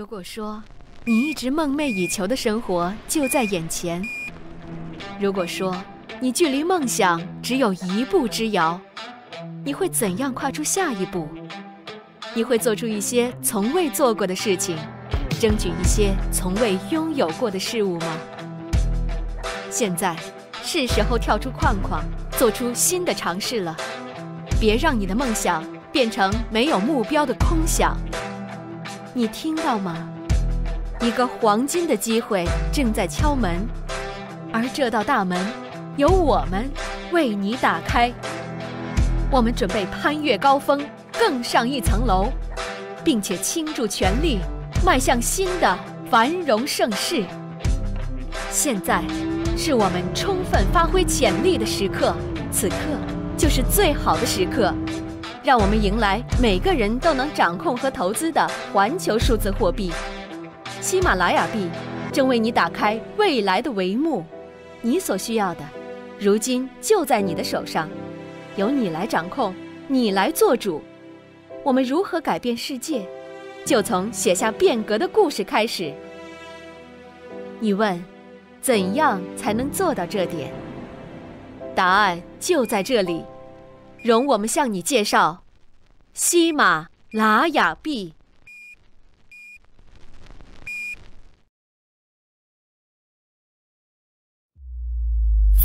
如果说你一直梦寐以求的生活就在眼前，如果说你距离梦想只有一步之遥，你会怎样跨出下一步？你会做出一些从未做过的事情，争取一些从未拥有过的事物吗？现在是时候跳出框框，做出新的尝试了。别让你的梦想变成没有目标的空想。你听到吗？一个黄金的机会正在敲门，而这道大门由我们为你打开。我们准备攀越高峰，更上一层楼，并且倾注全力迈向新的繁荣盛世。现在是我们充分发挥潜力的时刻，此刻就是最好的时刻。让我们迎来每个人都能掌控和投资的环球数字货币。喜马拉雅币正为你打开未来的帷幕，你所需要的，如今就在你的手上，由你来掌控，你来做主。我们如何改变世界，就从写下变革的故事开始。你问，怎样才能做到这点？答案就在这里，容我们向你介绍喜马拉雅币。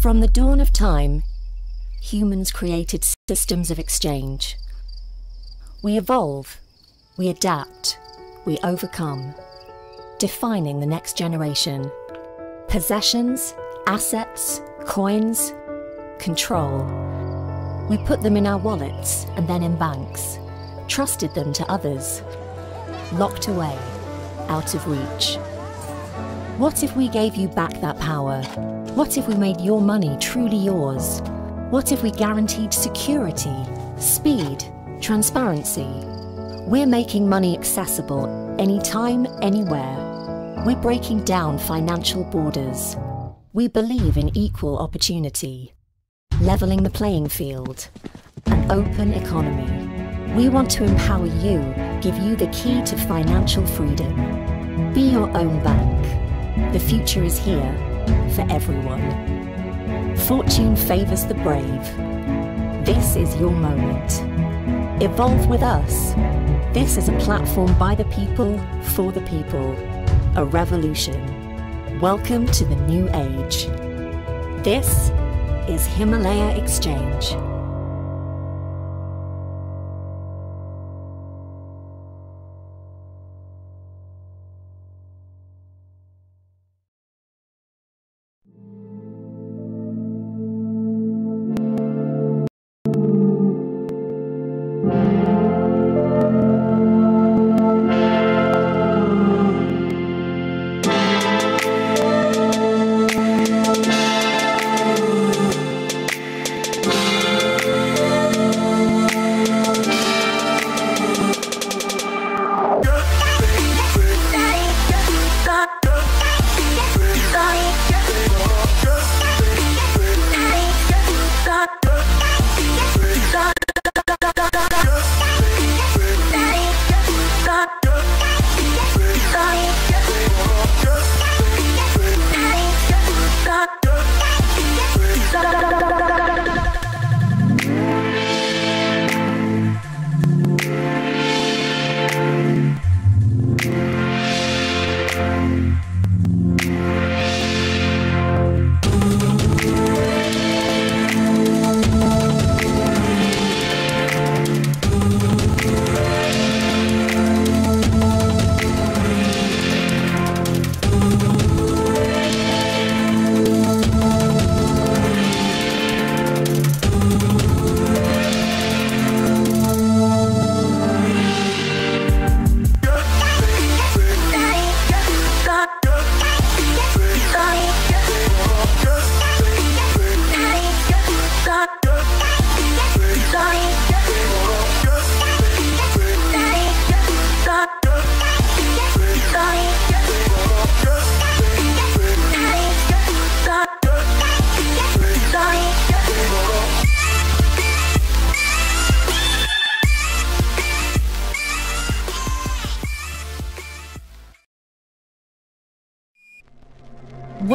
From the dawn of time, humans created systems of exchange. We evolve, we adapt, we overcome, defining the next generation. Possessions, assets, coins, control. We put them in our wallets and then in banks, trusted them to others, locked away, out of reach. What if we gave you back that power? What if we made your money truly yours? What if we guaranteed security, speed, transparency? We're making money accessible anytime, anywhere. We're breaking down financial borders. We believe in equal opportunity, leveling the playing field, an open economy. We want to empower you, give you the key to financial freedom. Be your own bank. The future is here for everyone. Fortune favors the brave. This is your moment. Evolve with us. This is a platform by the people, for the people. A revolution. Welcome to the new age. This is Himalaya Exchange.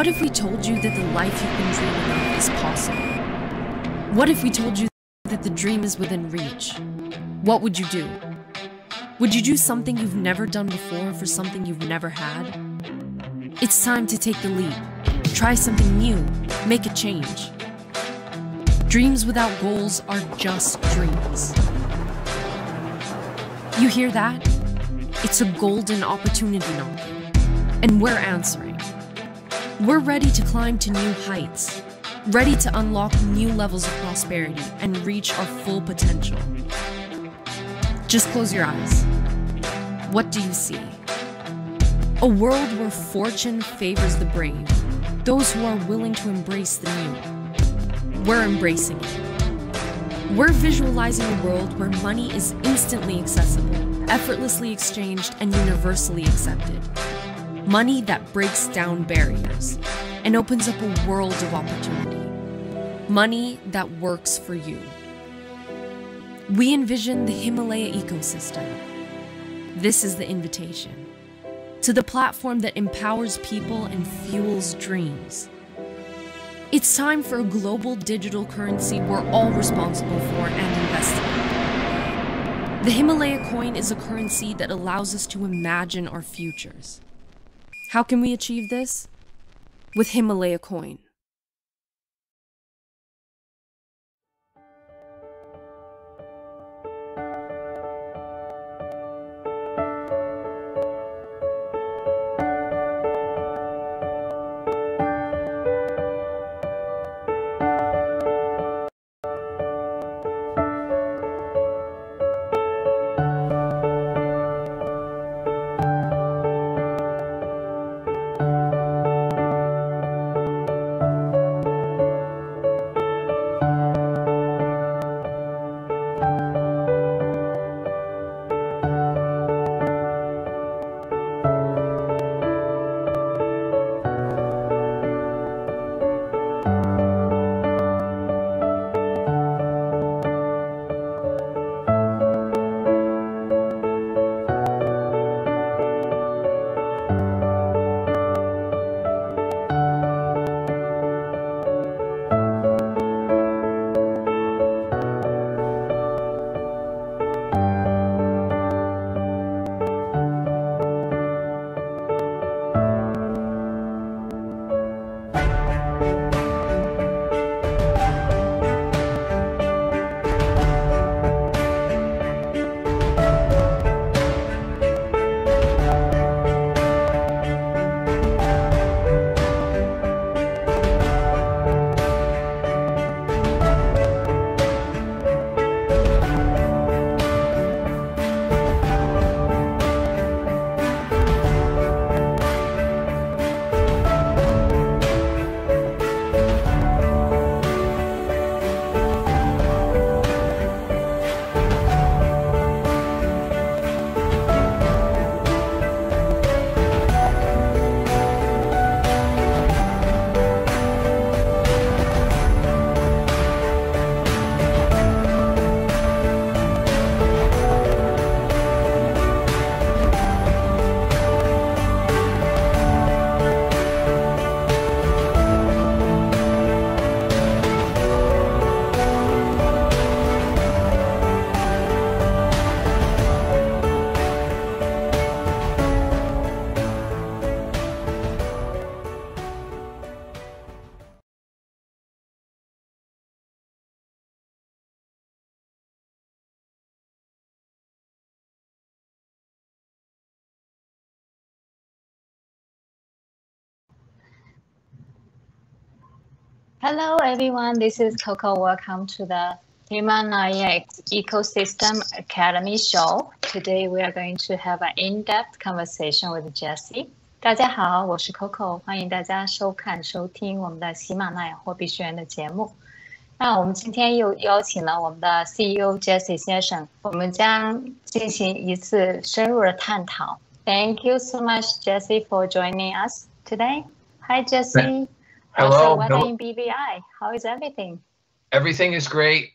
What if we told you that the life you've been dreaming of is possible? What if we told you that the dream is within reach? What would you do? Would you do something you've never done before for something you've never had? It's time to take the leap. Try something new. Make a change. Dreams without goals are just dreams. You hear that? It's a golden opportunity knocking, and we're answering. We're ready to climb to new heights, ready to unlock new levels of prosperity and reach our full potential. Just close your eyes. What do you see? A world where fortune favors the brave, those who are willing to embrace the new. We're embracing it. We're visualizing a world where money is instantly accessible, effortlessly exchanged, and universally accepted. Money that breaks down barriers and opens up a world of opportunity. Money that works for you. We envision the Himalaya ecosystem. This is the invitation to the platform that empowers people and fuels dreams. It's time for a global digital currency we're all responsible for and invest in. The Himalaya coin is a currency that allows us to imagine our futures. How can we achieve this? With Himalaya coin. Hello everyone, this is Coco. Welcome to the Himalaya Ecosystem Academy show. Today we are going to have an in-depth conversation with Jessie. 大家好，我是 Coco， 欢迎大家收看收听我们的喜马拉雅货币学院的节目。那我们今天又邀请了我们的 CEO Jessie 先生，我们将进行一次深入的探讨。Thank you so much, Jessie, for joining us today. Hi, Jessie. Hello. Weather in BVI. How is everything? Everything is great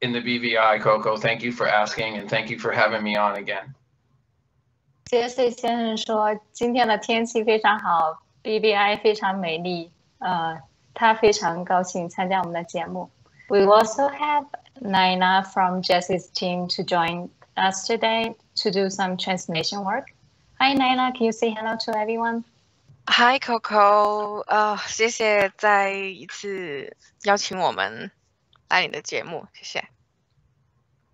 in the BVI, Coco. Thank you for asking, and thank you for having me on again. Jessie 先生说，今天的天气非常好， BVI 非常美丽，她非常高兴参加我们的节目。We also have Naina from Jesse's team to join us today to do some translation work. Hi Naina, can you say hello to everyone? Hi Coco，谢谢再一次邀请我们来你的节目，谢谢。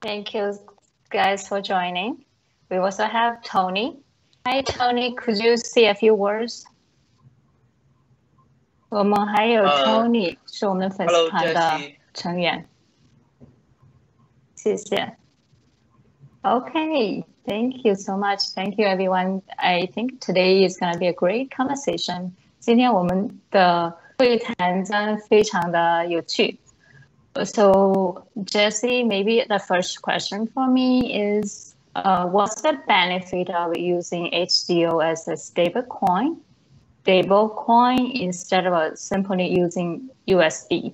Thank you guys for joining. We also have Tony. Hi Tony, could you say a few words? 我们还有 Tony 是我们粉丝团的成员。谢谢。Okay, thank you so much. Thank you everyone. I think today is going to be a great conversation. 今天我们的会谈将非常的有趣。So Jesse, maybe the first question for me is, what's the benefit of using HDO as a stable coin instead of simply using USD?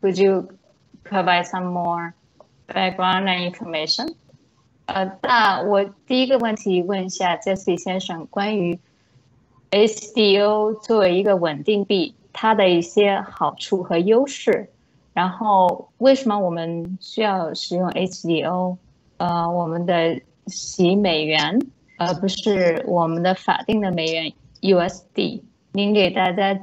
Could you provide some more background and information? 那我第一个问题问一下 Jesse 先生，关于 HDO 作为一个稳定币，它的一些好处和优势，然后为什么我们需要使用 HDO？ 我们的洗美元，而不是我们的法定的美元 USD。您给大家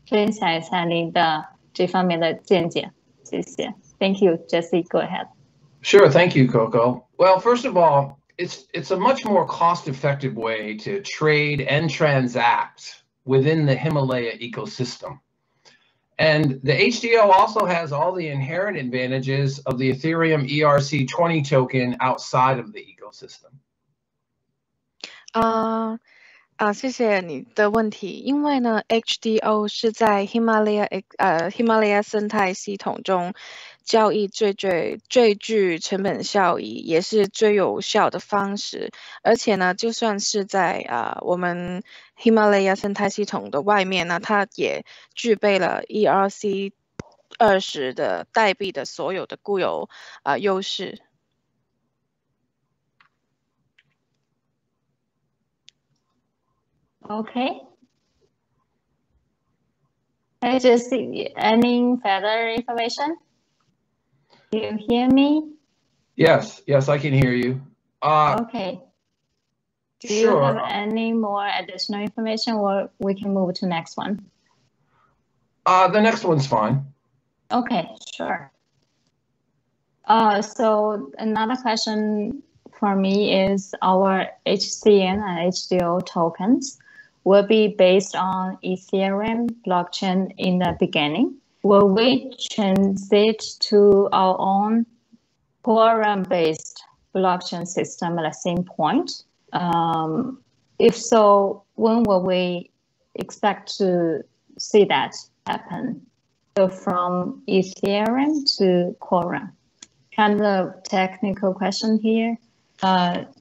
分享一下您的这方面的见解，谢谢。Thank you, Jesse. Go ahead. Sure, thank you, Coco. Well, first of all, it's a much more cost-effective way to trade and transact within the Himalaya ecosystem. And the HDO also has all the inherent advantages of the Ethereum ERC20 token outside of the ecosystem. 谢谢你的问题。因为呢 ，HDO 是在 Himalaya 生态系统中交易最具成本效益，也是最有效的方式。而且呢，就算是在我们 Himalaya 生态系统的外面呢，它也具备了 ERC20的代币的所有的固有优势。Okay. I just see any further information? Do you hear me? Yes, I can hear you. Okay. Do you Sure. have any more additional information, or we can move to next one? The next one's fine. Okay, sure. So another question for me is our HCN and HDO tokens will be based on Ethereum blockchain in the beginning. Will we transit to our own quorum-based blockchain system at the same point? If so, when will we expect to see that happen? So from Ethereum to Quorum. Kind of technical question here.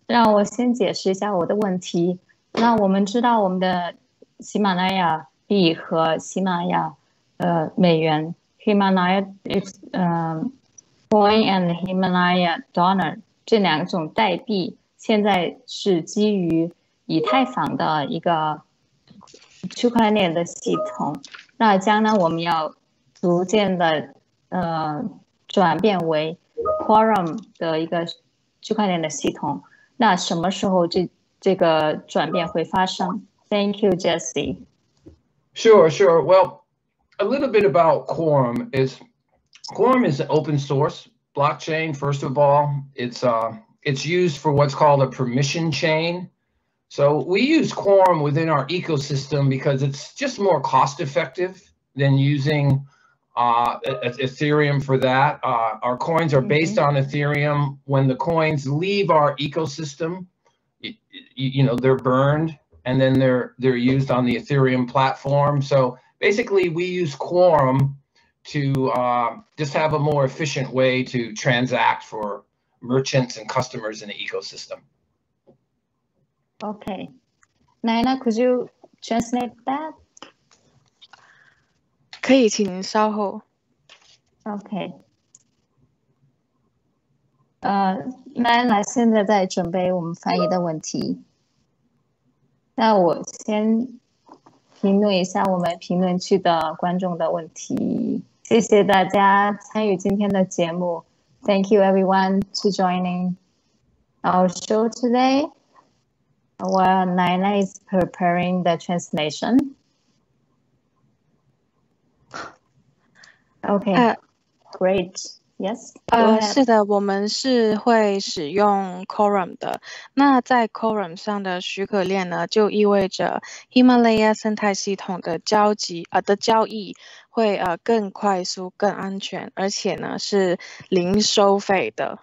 让我先解释一下我的问题。那我们知道我们的喜马拉雅币和喜马拉雅美元 Himalaya Coin and Himalaya Dollar 这两种代币现在是基于以太坊的一个区块链的系统。那将来我们要逐渐的转变为 Quorum 的一个区块链的系统。那什么时候这个转变会发生 ？Thank you, Jesse. Sure. Well, a little bit about Quorum is an open source blockchain. First of all, it's used for what's called a permission chain. So we use Quorum within our ecosystem because it's just more cost effective than using Ethereum for that. Our coins are based on Ethereum. When the coins leave our ecosystem, you know, they're burned and then they're used on the Ethereum platform. So basically we use Quorum to just have a more efficient way to transact for merchants and customers in the ecosystem. Okay. Naina, could you translate that? 可以，请您稍后。OK。Naina 现在在准备我们翻译的问题。那我先评论一下我们评论区的观众的问题。谢谢大家参与今天的节目。Thank you everyone to joining our show today. While Naina is preparing the translation. Okay, great. Yes. 是的，我们是会使用 Quorum 的。那在 Quorum 上的许可链呢，就意味着 Himalaya 生态系统的交易会更快速、更安全，而且呢是零收费的。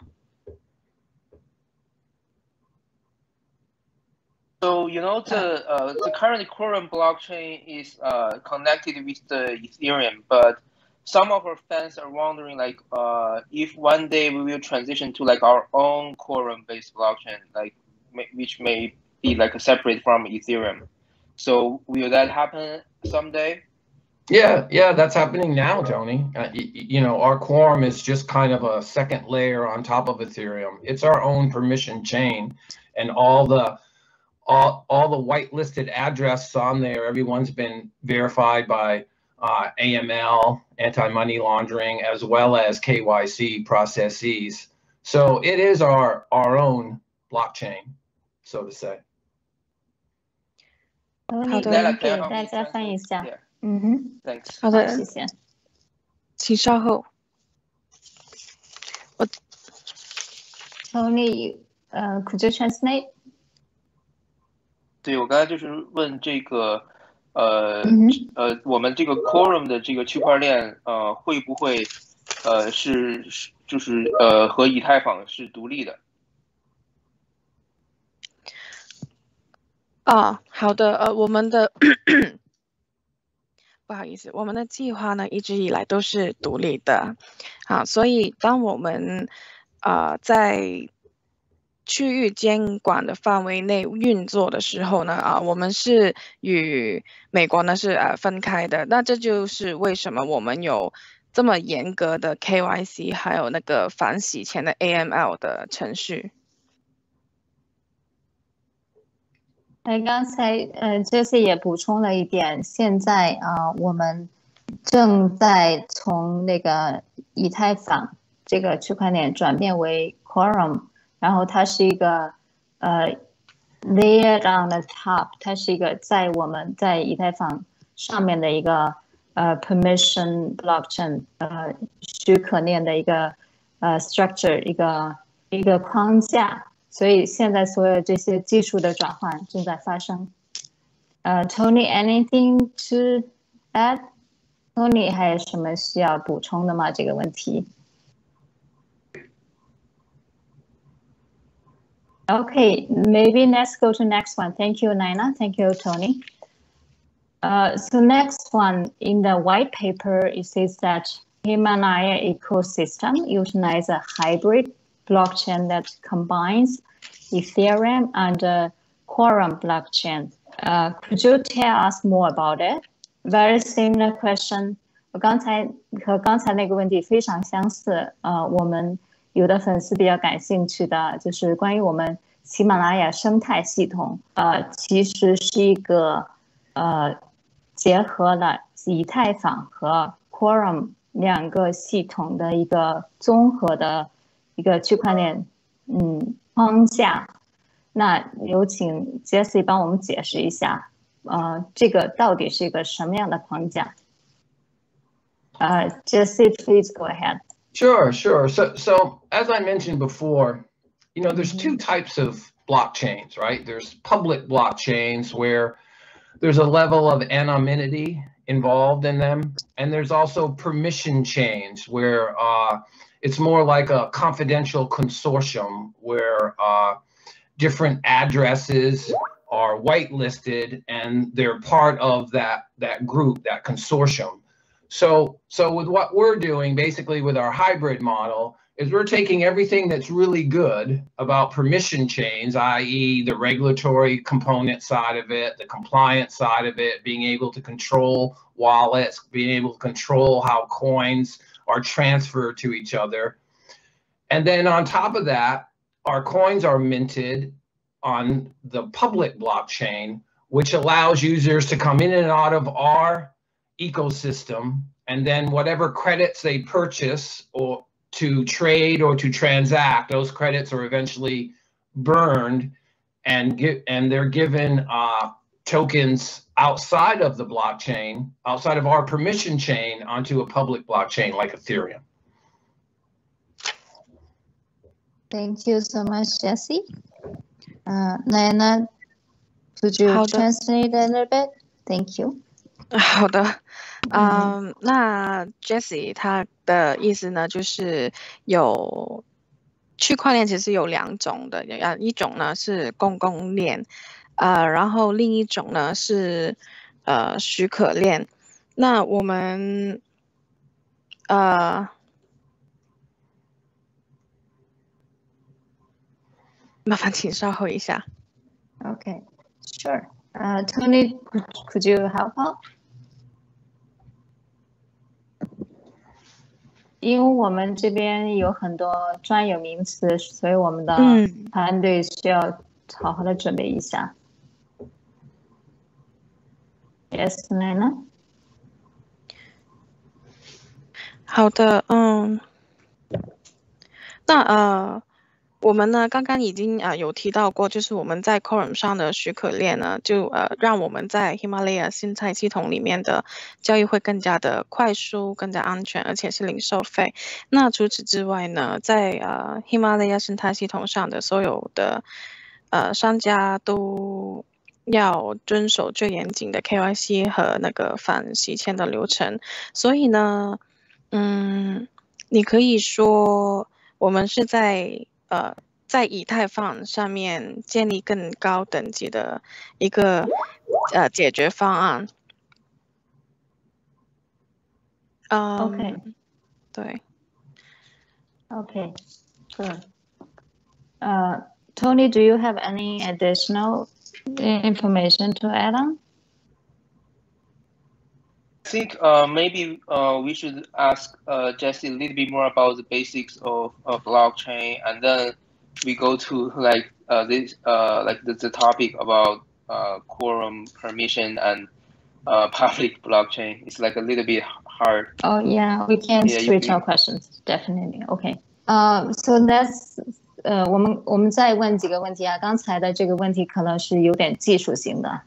So the current Quorum blockchain is connected with the Ethereum, but some of our fans are wondering if one day we will transition to our own Quorum-based blockchain, which may be separate from Ethereum. So will that happen someday? Yeah, that's happening now, Tony. Our Quorum is just kind of a second layer on top of Ethereum. It's our own permission chain, and all the whitelisted addresses on there, everyone's been verified by AML, anti-money laundering, as well as KYC processes. So it is our own blockchain, so to say. 好的，给大家翻译一下。Thanks. 好的，谢谢。请稍后。Tony, could you translate? 对，我刚才就是问这个。我们这个 Quorum 的这个区块链，会不会和以太坊是独立的？好的，我们的不好意思，我们的计划呢一直以来都是独立的，所以当我们在区域监管的范围内运作的时候呢，我们是与美国呢是分开的。那这就是为什么我们有这么严格的 KYC， 还有那个反洗钱的 AML 的程序。刚才Jessie 也补充了一点，现在我们正在从那个以太坊这个区块链转变为 Quorum。然后它是一个layered on the top， 它是一个我们在以太坊上面的一个permission blockchain 许可链的一个structure 一个框架，所以现在所有这些技术的转换正在发生。Tony, anything to add? Tony 还有什么需要补充的吗？这个问题？ Okay, maybe let's go to next one. Thank you, Naina. Thank you, Tony. So next one, in the white paper, it says that Himalaya ecosystem utilizes a hybrid blockchain that combines Ethereum and Quorum blockchain. Could you tell us more about it? Very similar question. 和刚才那个问题非常相似。我们有的粉丝比较感兴趣的就是关于我们喜马拉雅生态系统，其实是一个结合了以太坊和 Quorum 两个系统的一个综合的一个区块链框架。那有请 Jessie 帮我们解释一下，这个到底是一个什么样的框架？Jessie, please go ahead. Sure. So as I mentioned before, there's two types of blockchains, right? There's public blockchains where there's a level of anonymity involved in them. And there's also permission chains where it's more like a confidential consortium where different addresses are whitelisted and they're part of that group, that consortium. So with what we're doing, basically with our hybrid model, is we're taking everything that's really good about permission chains, i.e. the regulatory component side of it, the compliance side of it, being able to control wallets, being able to control how coins are transferred to each other. And then on top of that, our coins are minted on the public blockchain, which allows users to come in and out of our ecosystem, and then whatever credits they purchase or to trade or to transact, those credits are eventually burned and they're given tokens outside of the blockchain, outside of our permission chain, onto a public blockchain like Ethereum. Thank you so much, Jesse. Nayana, could you translate a little bit? Thank you. 好的，那 Jessie 他的意思呢，就是有区块链其实有两种的，一种呢是公共链，然后另一种呢是许可链。那我们麻烦请稍后一下。Okay, sure. Tony, could you help out? 因为我们这边有很多专有名词，所以我们的团队需要好好的准备一下。Yes, Nana? 好的，那我们呢刚刚已经有提到过，就是我们在 Quorum 上的许可链呢，就让我们在 Himalaya 生态系统里面的交易会更加的快速、更加安全，而且是零收费。那除此之外呢，在Himalaya 生态系统上的所有的商家都要遵守最严谨的 KYC 和那个反洗钱的流程。所以呢，你可以说我们是在以太坊上面建立更高等级的一个解决方案。Okay. 对。Okay. Good. Tony, do you have any additional information to add on? I think maybe we should ask Jesse a little bit more about the basics of blockchain, and then we go to like the topic about quorum permission and public blockchain. It's like a little bit hard. Oh yeah, we can switch our questions definitely. Okay. So that's 我们再问几个问题啊。刚才的这个问题可能是有点技术性的。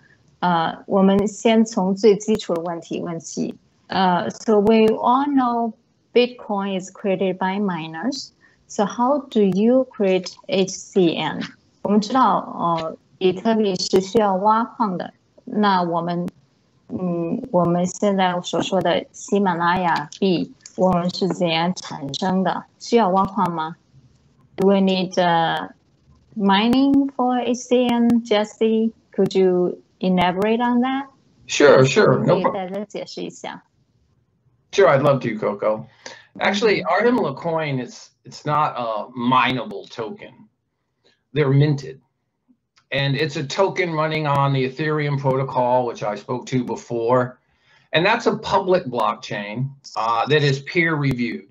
我们先从最基础的问题问起。So we all know Bitcoin is created by miners. So how do you create HCN? 我们知道，比特币是需要挖矿的。那我们现在所说的喜马拉雅币，我们是怎样产生的？需要挖矿吗？ Do we need mining for HCN? Jesse, could you elaborate on that? Sure. No problem. 再解释一下。 Sure, I'd love to, Coco. Actually, our Himalaya coin, it's not a mineable token. They're minted. And it's a token running on the Ethereum protocol, which I spoke to before. And that's a public blockchain that is peer reviewed.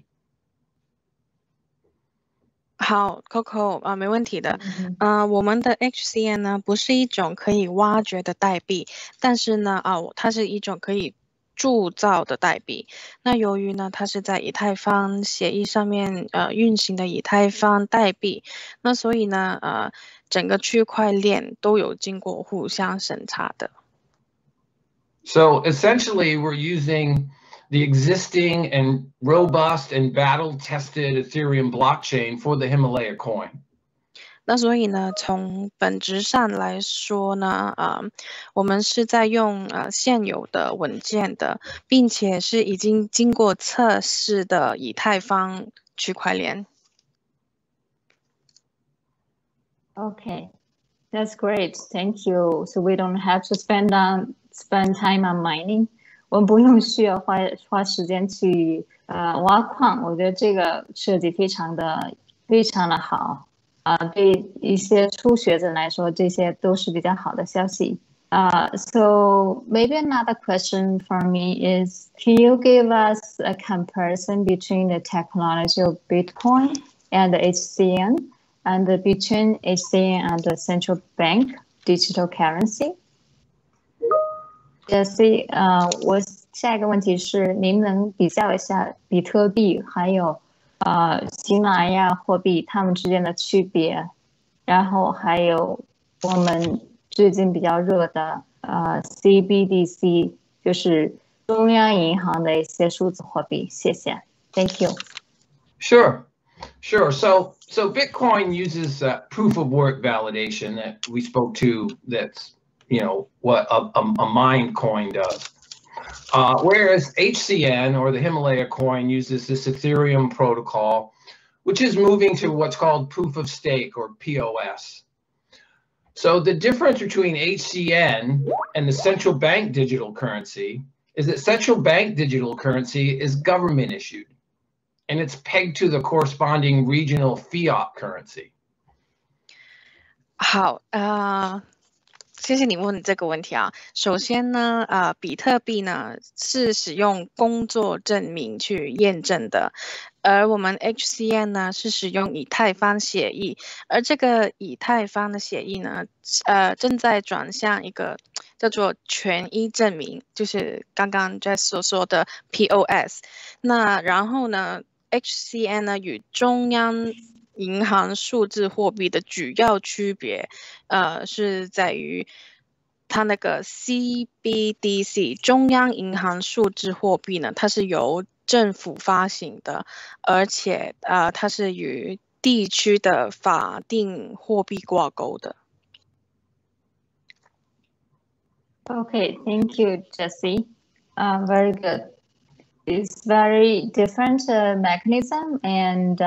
好 ，Coco 没问题的。我们的 HCN 呢不是一种可以挖掘的代币，但是呢，它是一种可以铸造的代币。那由于呢，它是在以太坊协议上面运行的以太坊代币，那所以呢，整个区块链都有经过互相审查的。So essentially, we're using the existing and robust and battle-tested Ethereum blockchain for the Himalaya coin. 那所以呢，从本质上来说呢，我们是在用现有的稳健的，并且是已经经过测试的以太坊区块链。Okay, that's great. Thank you. So we don't have to spend time on mining. 我们不用需要花时间去挖矿。我觉得这个设计非常的好。对一些初学者来说，这些都是比较好的消息。So maybe another question for me is, can you give us a comparison between the technology of Bitcoin and the HCN, and between HCN and the central bank digital currency? Jesse，我下一个问题是，您能比较一下比特币还有喜马拉雅货币它们之间的区别，然后还有我们最近比较热的CBDC，就是中央银行的一些数字货币。谢谢 ，Thank you. Sure. So Bitcoin uses proof of work validation that we spoke to. That's what a mine coin does. Whereas HCN or the Himalaya coin uses this Ethereum protocol, which is moving to what's called proof of stake or POS. So the difference between HCN and the central bank digital currency is that central bank digital currency is government issued, and it's pegged to the corresponding regional fiat currency. 好，谢谢你问这个问题啊。首先呢，比特币呢是使用工作证明去验证的，而我们 HCN 呢是使用以太坊协议，而这个以太坊的协议呢，正在转向一个叫做权益证明，就是刚刚 Jess 所说的 POS。那然后呢 ，HCN 呢与中央银行数字货币的主要区别，是在于它那个 CBDC 中央银行数字货币呢，它是由政府发行的，而且它是与地区的法定货币挂钩的。Okay, thank you, Jesse. Very good. It's very different mechanism, and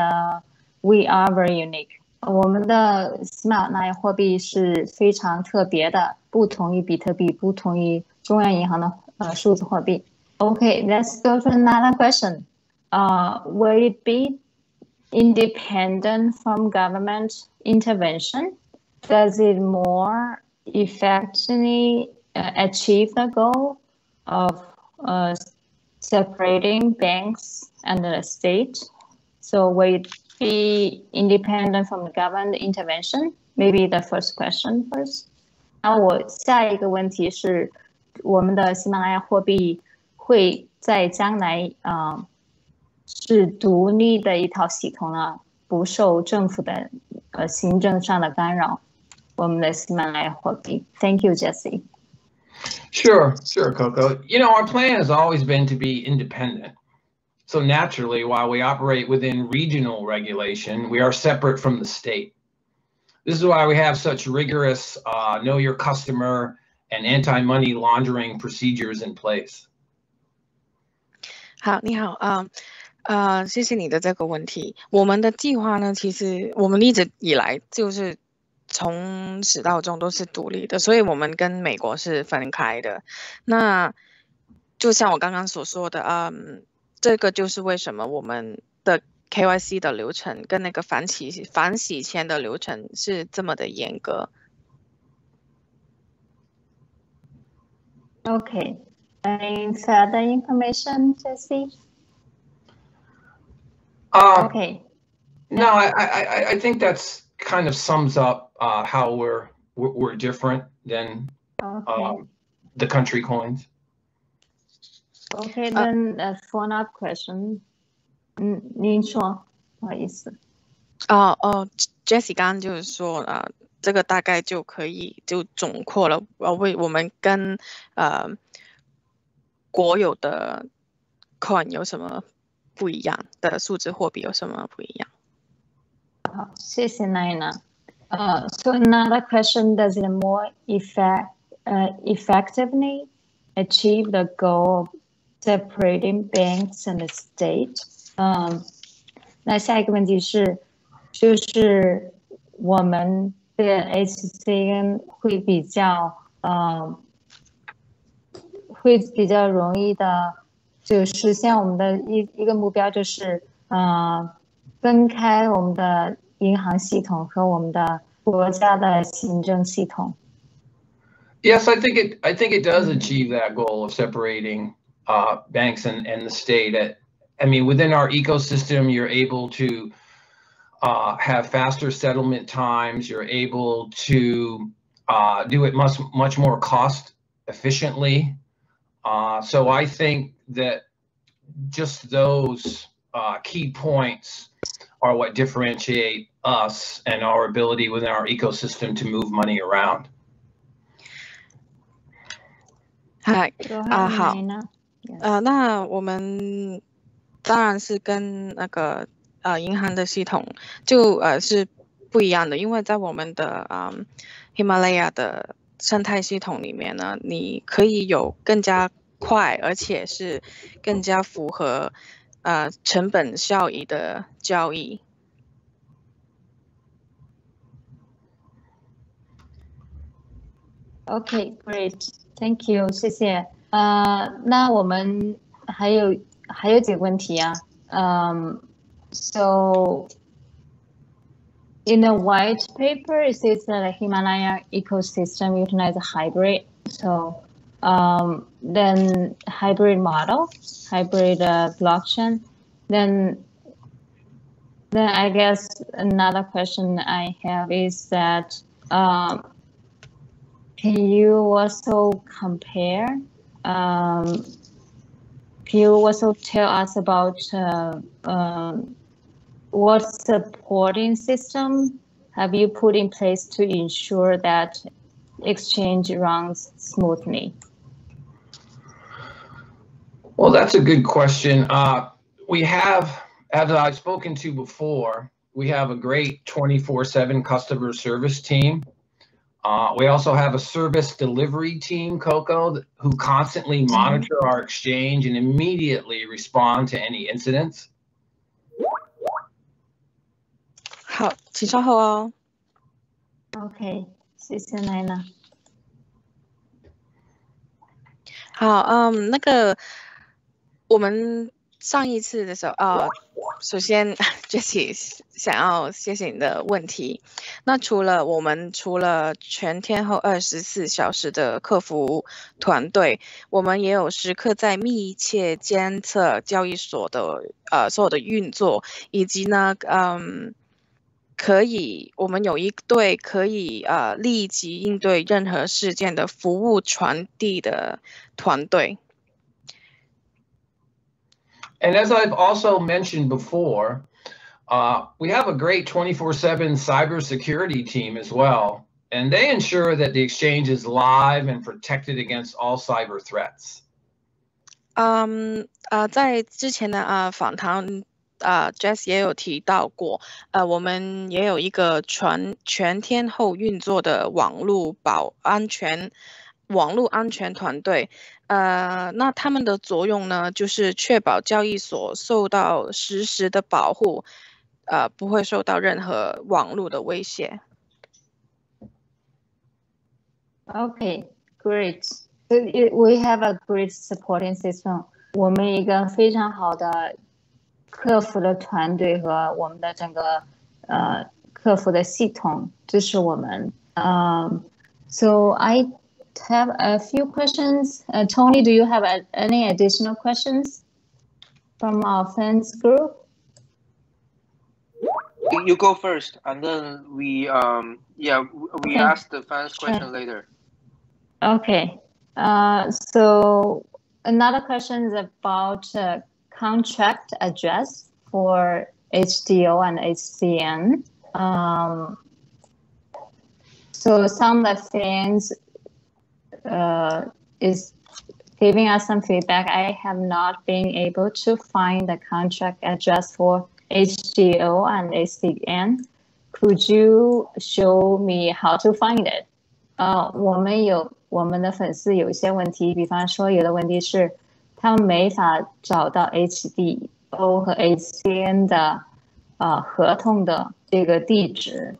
we are very unique. 我们的喜马拉雅货币是非常特别的，不同于比特币，不同于中央银行的数字货币。Okay, let's go to another question. Will it be independent from government intervention? Does it more effectively achieve the goal of separating banks and the state? So will it be independent from government intervention? Maybe the first question first. 那我下一个问题是，我们的喜马拉雅货币会在将来是独立的一套系统呢，不受政府的行政上的干扰。我们的喜马拉雅货币。Thank you, Jesse. Sure, Coco. Our plan has always been to be independent. So naturally, while we operate within regional regulation, we are separate from the state. This is why we have such rigorous know your customer and anti-money laundering procedures in place. 好，你好，谢谢你的这个问题。我们的计划呢，其实我们一直以来就是从始到终都是独立的，所以我们跟美国是分开的。那就像我刚刚所说的，这个就是为什么我们的 KYC 的流程跟那个反洗钱的流程是这么的严格。Okay. Any further information, Jesse? Okay. No, I think that's kind of sums up how we're different than the country coins. Okay, then a follow-up question. 您说，不好意思。Jessie 刚刚就是说，这个大概就可以就总括了，为我们跟国有的 coin 有什么不一样的数字货币有什么不一样？好，谢谢 Naina. So another question: Does it more effectively achieve the goal of separating banks and the state? 那下一个问题是，就是我们的 HCN 会比较容易的，就实现我们的一个目标，就是分开我们的银行系统和我们的国家的行政系统。Yes, I think it does achieve that goal of separating banks and the state. I mean, within our ecosystem, you're able to have faster settlement times. You're able to do it much more cost efficiently. So I think that just those key points are what differentiate us and our ability within our ecosystem to move money around. 好， Nina. Yes. 那我们当然是跟那个银行的系统就是不一样的，因为在我们的Himalaya 的生态系统里面呢，你可以有更加快而且是更加符合成本效益的交易。Okay, great. Thank you. 谢谢。那我们还有几个问题啊。So in the white paper, it says that the Himalaya ecosystem utilizes hybrid. So then hybrid model, hybrid blockchain. Then I guess another question I have is that can you also compare? Can you also tell us about what supporting system have you put in place to ensure that exchange runs smoothly? Well, that's a good question. We have, as I've spoken to before, we have a great 24/7 customer service team. We also have a service delivery team, Coco, who constantly monitor our exchange and immediately respond to any incidents. 好，请稍后哦。Okay, 谢谢奶奶。好，那个我们上一次的时候，首先 Jessie 想要谢谢你的问题。那除了全天候24小时的客服团队，我们也有时刻在密切监测交易所的所有的运作，以及呢，我们有一队可以立即应对任何事件的服务传递的团队。And as I've also mentioned before, we have a great 24/7 cybersecurity team as well, and they ensure that the exchange is live and protected against all cyber threats. 在之前的访谈，Jess 也有提到过，我们也有一个全天候运作的网络安全团队。那他们的作用呢，就是确保交易所受到实时的保护，不会受到任何网络的威胁。Okay, great. We have a great supporting system. 我们一个非常好的客服的团队和我们的整个客服的系统支持我们。So I have a few questions. Tony, do you have any additional questions from our fans group? You go first, and then we ask the fans question later. Okay. So another question is about contract address for HDO and HCN. So some of the fans is giving us some feedback. I have not been able to find the contract address for HGO and HCN. Could you show me how to find it? 我们的粉丝有一些问题，比方说有的问题是他们没法找到 HDO 和 HCN 的合同的这个地址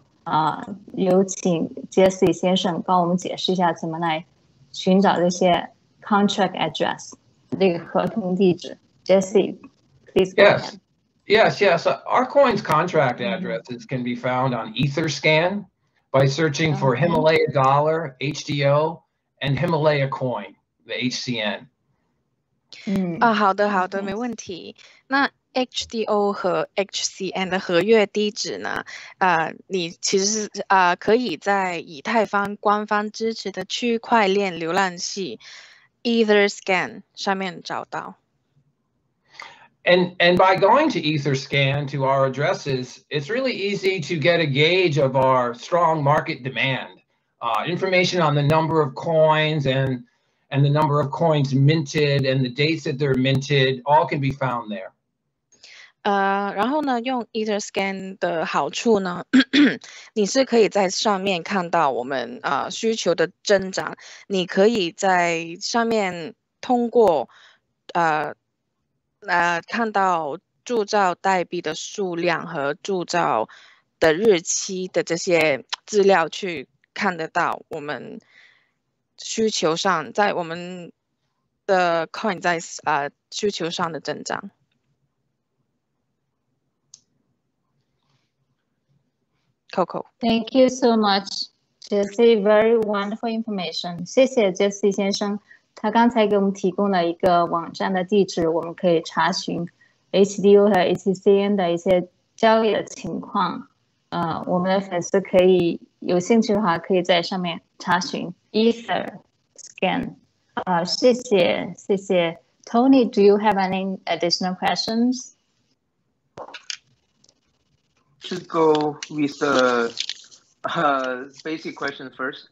有请 Jessie 先生帮我们解释一下怎么来寻找这些 contract address 这个合同地址。Jessie, please go ahead. Yes. Our coin's contract addresses can be found on Etherscan by searching for Himalaya Dollar, HDO, and Himalaya Coin, the HCN. 好的，没问题。那 HDO 和 HCN 的合约地址呢？你其实是可以在以太坊官方支持的区块链浏览器 Etherscan 上面找到。And by going to Etherscan to our addresses, it's really easy to get a gauge of our strong market demand. Information on the number of coins and the number of coins minted and the dates that they're minted, all can be found there. 然后呢，用 Etherscan 的好处呢，你是可以在上面看到我们需求的增长，你可以在上面通过看到铸造代币的数量和铸造的日期的这些资料去看得到我们需求上，在我们的 coin 在需求上的增长。Coco. Thank you so much, Jesse. Very wonderful information. 谢谢 Jesse 先生，他刚才给我们提供了一个网站的地址，我们可以查询 HDO 和 HCN 的一些交易的情况。我们的粉丝可以有兴趣的话，可以在上面查询 Etherscan。谢谢。Tony, do you have any additional questions? Should go with the basic question first.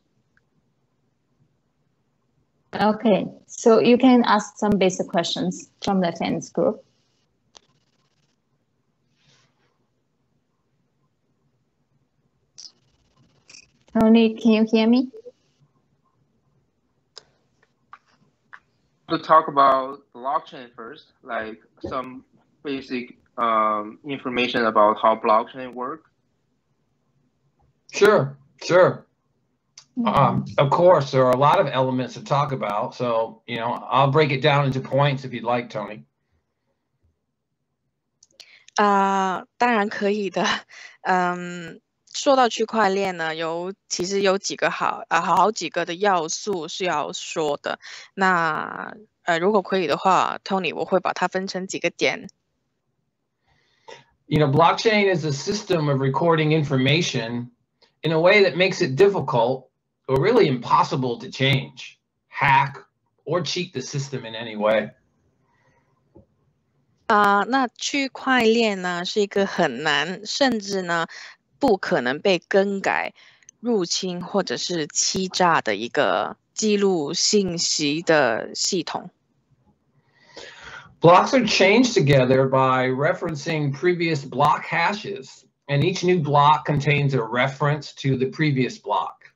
Okay, so you can ask some basic questions from the fans group. Tony, can you hear me? To talk about blockchain first, like some basic information about how blockchain work. Sure. Of course, there are a lot of elements to talk about. So, I'll break it down into points if you'd like, Tony. 当然可以的。说到区块链呢，其实有几个好几个的要素是要说的。那如果可以的话 ，Tony 我会把它分成几个点。Blockchain is a system of recording information in a way that makes it difficult or really impossible to change, hack, or cheat the system in any way. 那区块链呢是一个很难，甚至呢不可能被更改、入侵或者是欺诈的一个记录信息的系统。Blocks are changed together by referencing previous block hashes, and each new block contains a reference to the previous block,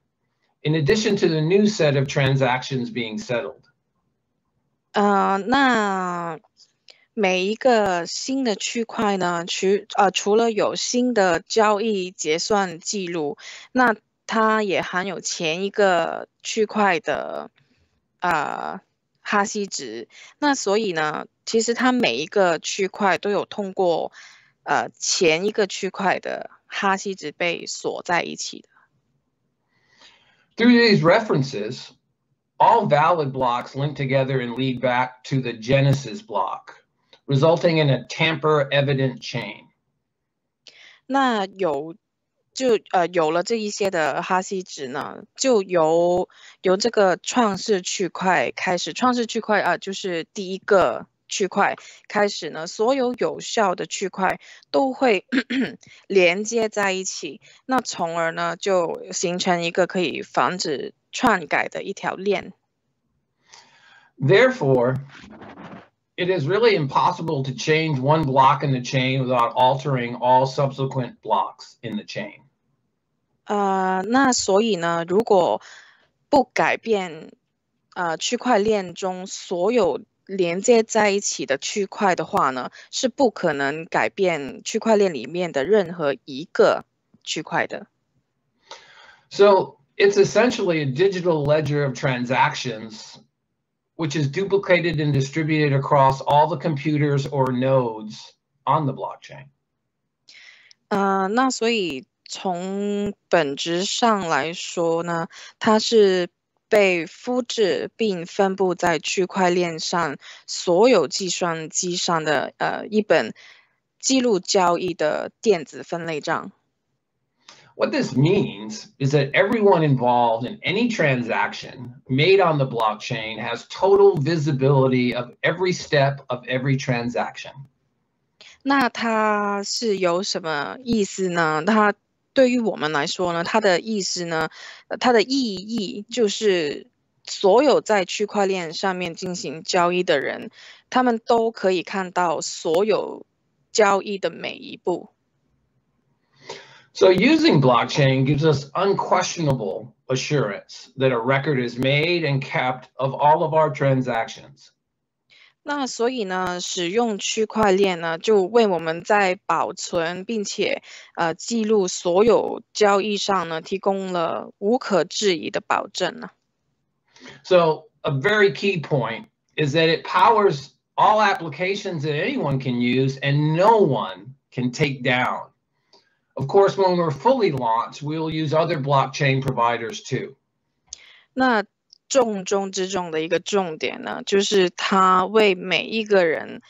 in addition to the new set of transactions being settled. 那每一个新的区块呢，除了有新的交易结算记录，那它也含有前一个区块的哈希值。那所以呢，其实它每一个区块都有通过前一个区块的哈希值被锁在一起的。Through these references, all valid blocks link together and lead back to the genesis block, resulting in a tamper-evident chain. 那有了这一些的哈希值呢，就由这个创世区块开始，创世区块就是第一个区块开始呢，所有有效的区块都会连接在一起，那从而呢就形成一个可以防止篡改的一条链。Therefore, it is really impossible to change one block in the chain without altering all subsequent blocks in the chain. 那所以呢，如果不改变区块链中所有连接在一起的区块的话呢，是不可能改变区块链里面的任何一个区块的。So it's essentially a digital ledger of transactions, which is duplicated and distributed across all the computers or nodes on the blockchain. 那所以从本质上来说呢，它是被复制并分布在区块链上所有计算机上的一本记录交易的电子分类账。What this means is that everyone involved in any transaction made on the blockchain has total visibility of every step of every transaction. 那它是有什么意思呢？它对于我们来说呢，它的意思呢，它的意义就是所有在区块链上面进行交易的人，他们都可以看到所有交易的每一步。So using blockchain gives us unquestionable assurance that a record is made and kept of all of our transactions. 那所以呢，使用区块链呢，就为我们在保存并且记录所有交易上呢，提供了无可置疑的保证呢。So a very key point is that it powers all applications that anyone can use and no one can take down. Of course, when we're fully launched, we'll use other blockchain providers too. 那重中之重的一个重点呢，就是它为每一个人，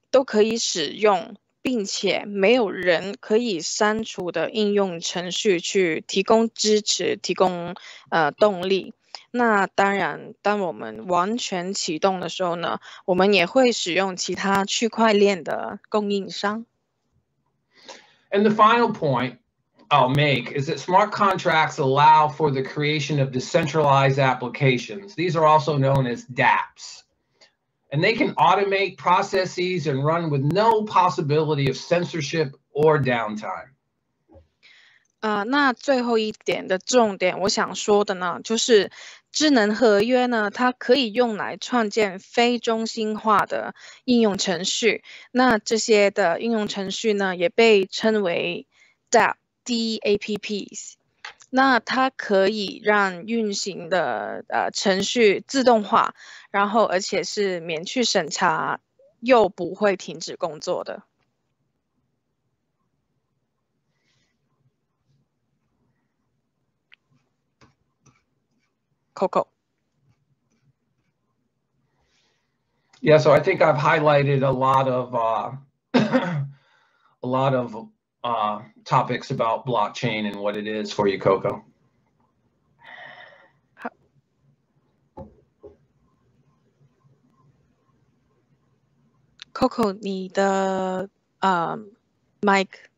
都可以使用，并且没有人可以删除的应用程序去提供支持、提供动力。那当然，当我们完全启动的时候呢，我们也会使用其他区块链的供应商。And the final point I'll make is that smart contracts allow for the creation of decentralized applications. These are also known as dApps. And they can automate processes and run with no possibility of censorship or downtime. 那最后一点的重点，我想说的呢，就是智能合约呢，它可以用来创建非中心化的应用程序。那这些的应用程序呢，也被称为 DApps。那它可以让运行的程序自动化，然后而且是免去审查，又不会停止工作的。Coco. Yeah, so I think I've highlighted a lot of topics about blockchain and what it is for you, Coco. Coco, 你的mic.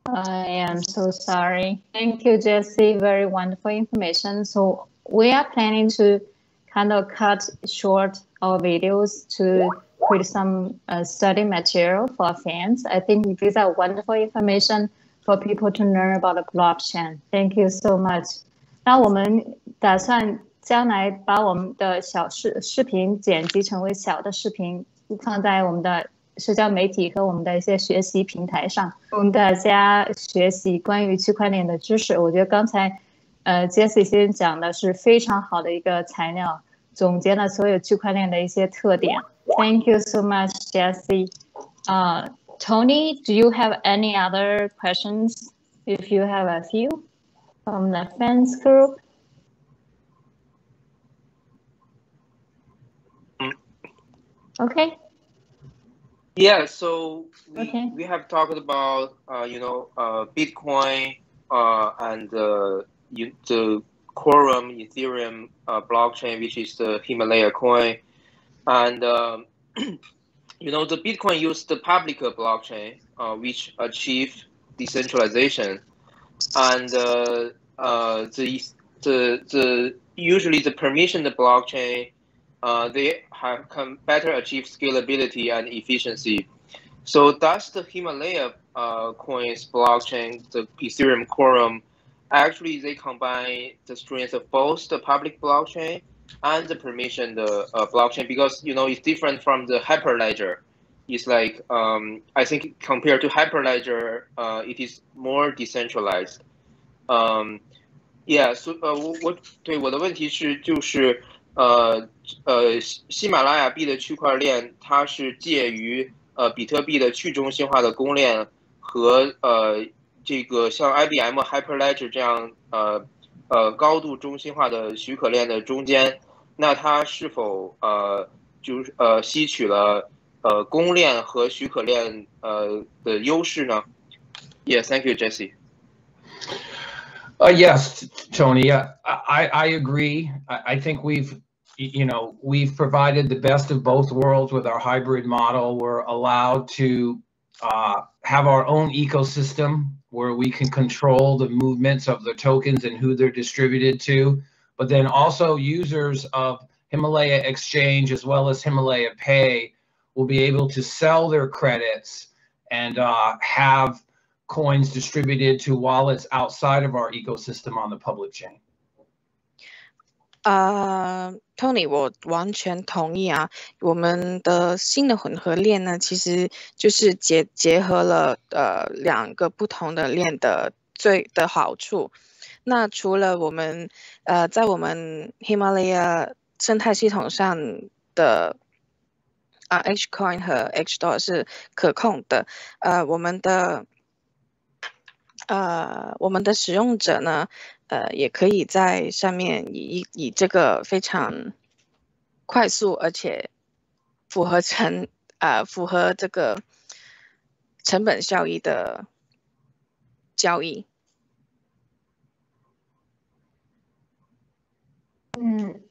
I am so sorry. Thank you, Jessie. Very wonderful information. So we are planning to kind of cut short our videos to create some study material for our fans. I think these are wonderful information for people to learn about the blockchain. Thank you so much. 那我们打算将来把我们的小视频剪辑成为小的视频，放在我们的社交媒体和我们的一些学习平台上，供大家学习关于区块链的知识。我觉得刚才Jessie 先讲的是非常好的一个材料，总结了所有区块链的一些特点。Thank you so much, Jessie. Tony, do you have any other questions? If you have a few from the fans group. Okay. Yeah, so we have talked about Bitcoin and the Quorum Ethereum blockchain, which is the Himalaya coin, and the Bitcoin used the public blockchain, which achieved decentralization, and usually the permissioned blockchain. They can better achieve scalability and efficiency. So does the Himalaya coins blockchain, the Ethereum Quorum, actually they combine the strengths of both the public blockchain and the permissioned blockchain, because it's different from the Hyperledger. It's like I think compared to Hyperledger, it is more decentralized. Yeah. So 我的问题是就是喜马拉雅币的区块链，它是介于比特币的去中心化的公链和这个像 IBM Hyperledger 这样高度中心化的许可链的中间，那它是否吸取了公链和许可链的优势呢？ Yeah, thank you, Jessie. Yes, Tony. I agree. I think we've provided the best of both worlds with our hybrid model. We're allowed to have our own ecosystem where we can control the movements of the tokens and who they're distributed to, but then also users of Himalaya Exchange as well as Himalaya Pay will be able to sell their credits and have coins distributed to wallets outside of our ecosystem on the public chain. Tony， 我完全同意啊。我们的新的混合链呢，其实就是结合了两个不同的链的好处。那除了我们在我们 Himalaya 生态系统上的Hcoin 和 Hdollar 是可控的，我们的使用者呢，也可以在上面以这个非常快速而且符合这个成本效益的交易。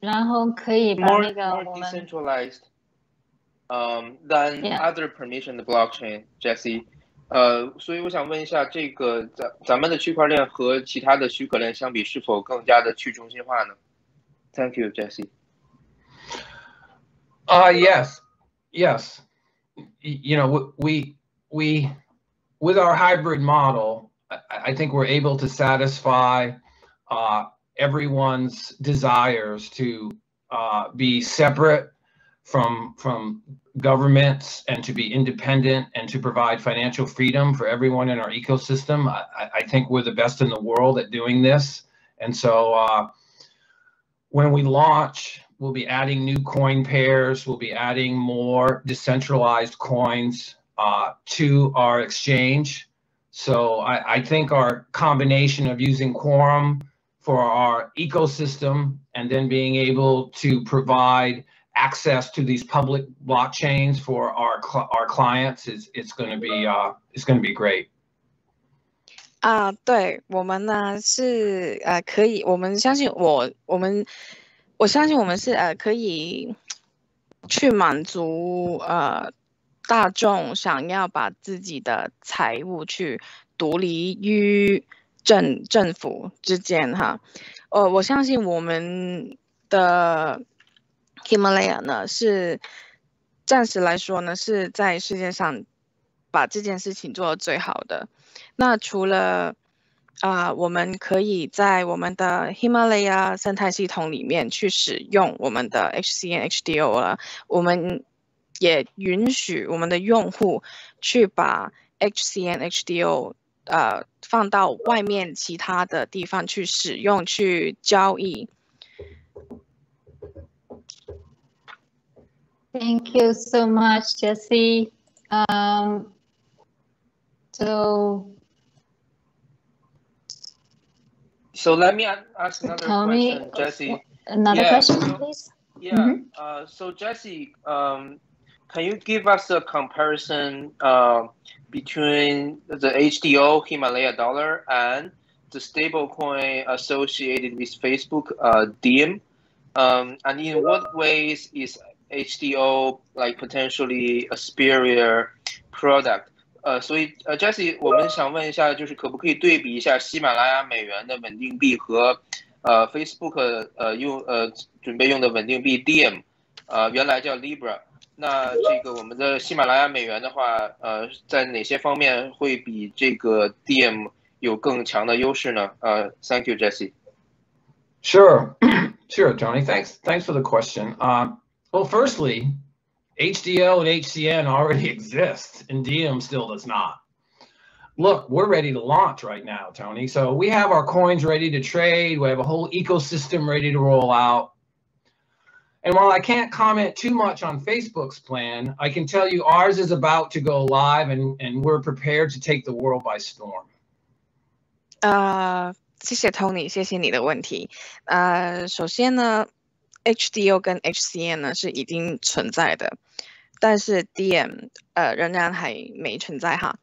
然后可以把那个我们 decentralized than other permissioned blockchain, Jesse. 所以我想问一下，这个咱们的区块链和其他的许可链相比，是否更加的去中心化呢 ？Thank you, Jesse. Yes. We with our hybrid model, I think we're able to satisfy everyone's desires to be separate from governments and to be independent and to provide financial freedom for everyone in our ecosystem. I think we're the best in the world at doing this. And so when we launch, we'll be adding new coin pairs. We'll be adding more decentralized coins to our exchange. So I think our combination of using Quorum for our ecosystem and then being able to provide access to these public blockchains for our clients it's going to be great. 对，我们呢是可以，我相信我们是可以去满足大众想要把自己的财务去独立于政府之间哈。我相信我们的 Himalaya 呢是暂时来说呢是在世界上把这件事情做得最好的。那除了我们可以在我们的 Himalaya 生态系统里面去使用我们的 HCN、HDO 了，我们也允许我们的用户去把 HCN、HDO 放到外面其他的地方去使用、去交易。Thank you so much, Jesse. So let me ask another Tony, question, Jesse. Another question, please. Yeah. So Jesse, can you give us a comparison between the HDO Himalaya dollar and the stablecoin associated with Facebook Diem? And in what ways is HDO like potentially a superior product? 所以Jesse， 我们想问一下，就是可不可以对比一下喜马拉雅美元的稳定币和Facebook 准备用的稳定币 Diem， 原来叫 Libra。那这个我们的喜马拉雅美元的话，在哪些方面会比这个 Diem 有更强的优势呢？Thank you, Jesse. Sure, Tony. Thanks for the question. Well, firstly, HDO and HCN already exist, and Diem still does not. Look, we're ready to launch right now, Tony. So we have our coins ready to trade. We have a whole ecosystem ready to roll out. And while I can't comment too much on Facebook's plan, I can tell you ours is about to go live, and we're prepared to take the world by storm. 谢谢 Tony， 谢谢你的问题。首先呢 ，HDO 跟 HCN 呢是已经存在的，但是 Diem 仍然还没存在哈。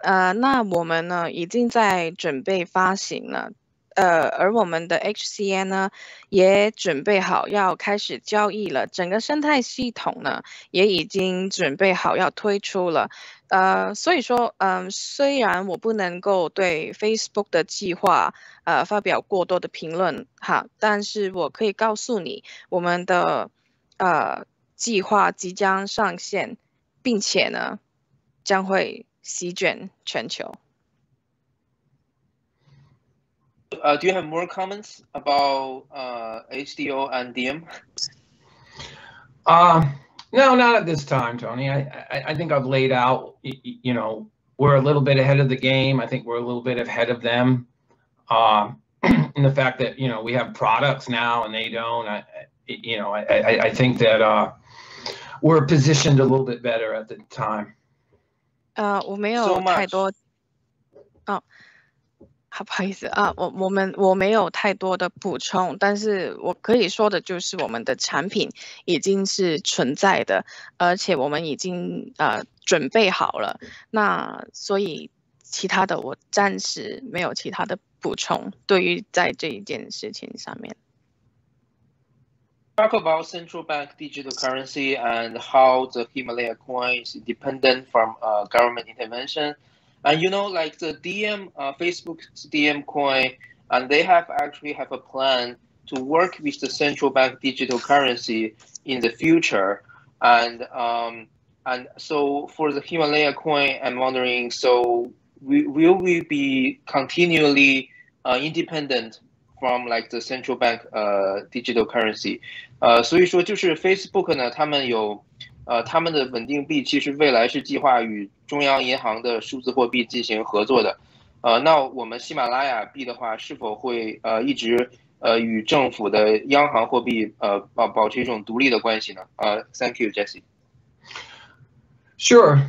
那我们呢已经在准备发行了而我们的 HCN 呢，也准备好要开始交易了，整个生态系统呢，也已经准备好要推出了。所以说，虽然我不能够对 Facebook 的计划发表过多的评论哈，但是我可以告诉你，我们的计划即将上线，并且呢，将会席卷全球。Do you have more comments about HDO and DM? No, not at this time, Tony. I think I've laid out, you know, we're a little bit ahead of the game. I think we're a little bit ahead of them. In the fact that, you know, we have products now and they don't. I think that we're positioned a little bit better at the time. 我没有太多。好，不好意思啊，我没有太多的补充，但是我可以说的就是我们的产品已经是存在的，而且我们已经准备好了。那所以其他的我暂时没有其他的补充，对于在这一件事情上面。Talk about central bank digital currency and how the Himalaya coin is independent from government intervention. And you know, like the DM, Facebook's DM coin, and they actually have a plan to work with the central bank digital currency in the future. And so for the Himalaya coin, I'm wondering, so will we be continually independent from like the central bank digital currency? 所以说就是 Facebook 呢，他们有他们的稳定币其实未来是计划与中央银行的数字货币进行合作的。那我们喜马拉雅币的话，是否会一直与政府的央行货币保持一种独立的关系呢？Thank you, Jesse. Sure.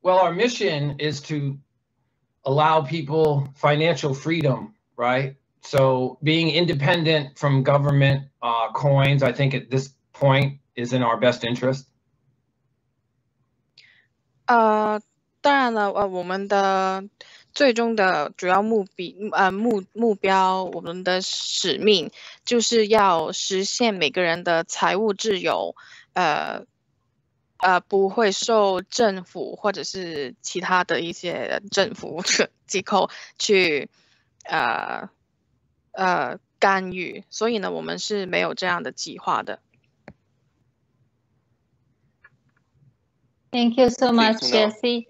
Well, our mission is to allow people financial freedom, right? So being independent from government coins, I think at this point is in our best interest. 当然了，我们的最终的主要目标，我们的使命就是要实现每个人的财务自由，不会受政府或者是其他的一些政府机构去干预，所以呢，我们是没有这样的计划的。Thank you so much, Jesse.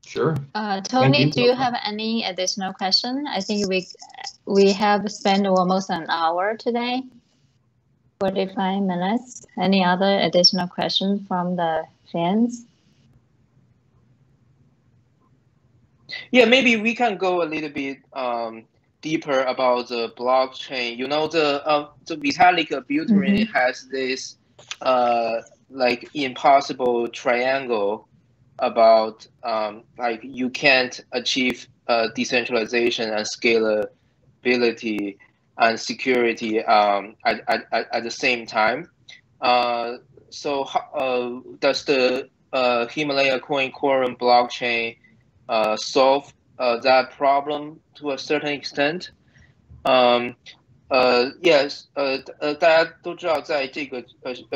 Sure. Tony, do you have any additional question? I think we have spent almost an hour today, 45 minutes. Any other additional questions from the fans? Yeah, maybe we can go a little bit deeper about the blockchain. You know, the Vitalik Buterin has this like impossible triangle about like you can't achieve decentralization and scalability and security at the same time. So does the Himalaya Coin Quorum blockchain solve that problem to a certain extent? Yes， 大家都知道，在这个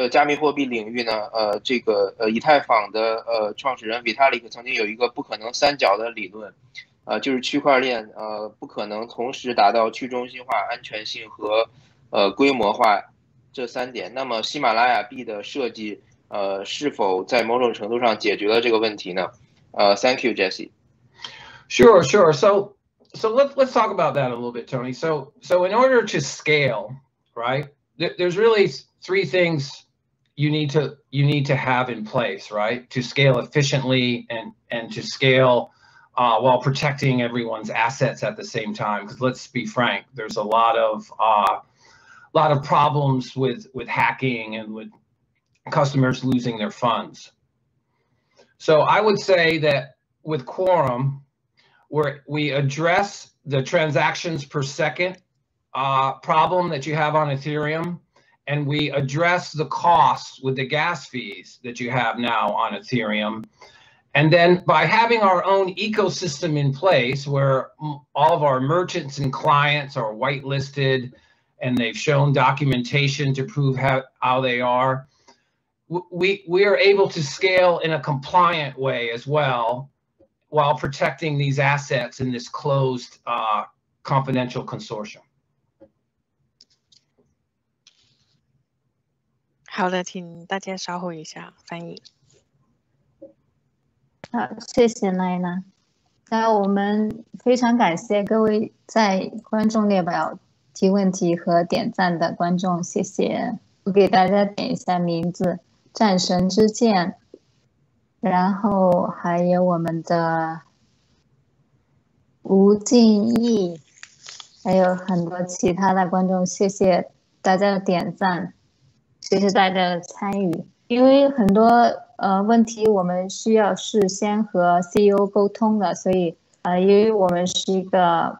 加密货币领域呢，这个以太坊的创始人 Vitalik 曾经有一个不可能三角的理论，就是区块链不可能同时达到去中心化、安全性和规模化这三点。那么喜马拉雅币的设计是否在某种程度上解决了这个问题呢？Thank you, Jesse. Sure. So let's talk about that a little bit, Tony. So in order to scale, right, there's really three things you need to have in place, right, to scale efficiently and to scale while protecting everyone's assets at the same time. Because let's be frank, there's a lot of problems with hacking and with customers losing their funds. So I would say that with Quorum, where we address the transactions per second problem that you have on Ethereum, and we address the costs with the gas fees that you have now on Ethereum. And then by having our own ecosystem in place where all of our merchants and clients are whitelisted and they've shown documentation to prove how they are, we are able to scale in a compliant way as well while protecting these assets in this closed confidential consortium. 好的，请大家稍后一下翻译。好，谢谢奈娜。那我们非常感谢各位在观众列表提问题和点赞的观众，谢谢。我给大家点一下名字：战神之剑，然后还有我们的吴敬义，还有很多其他的观众，谢谢大家的点赞，谢谢大家的参与。因为很多问题我们需要事先和 CEO 沟通的，所以由于我们是一个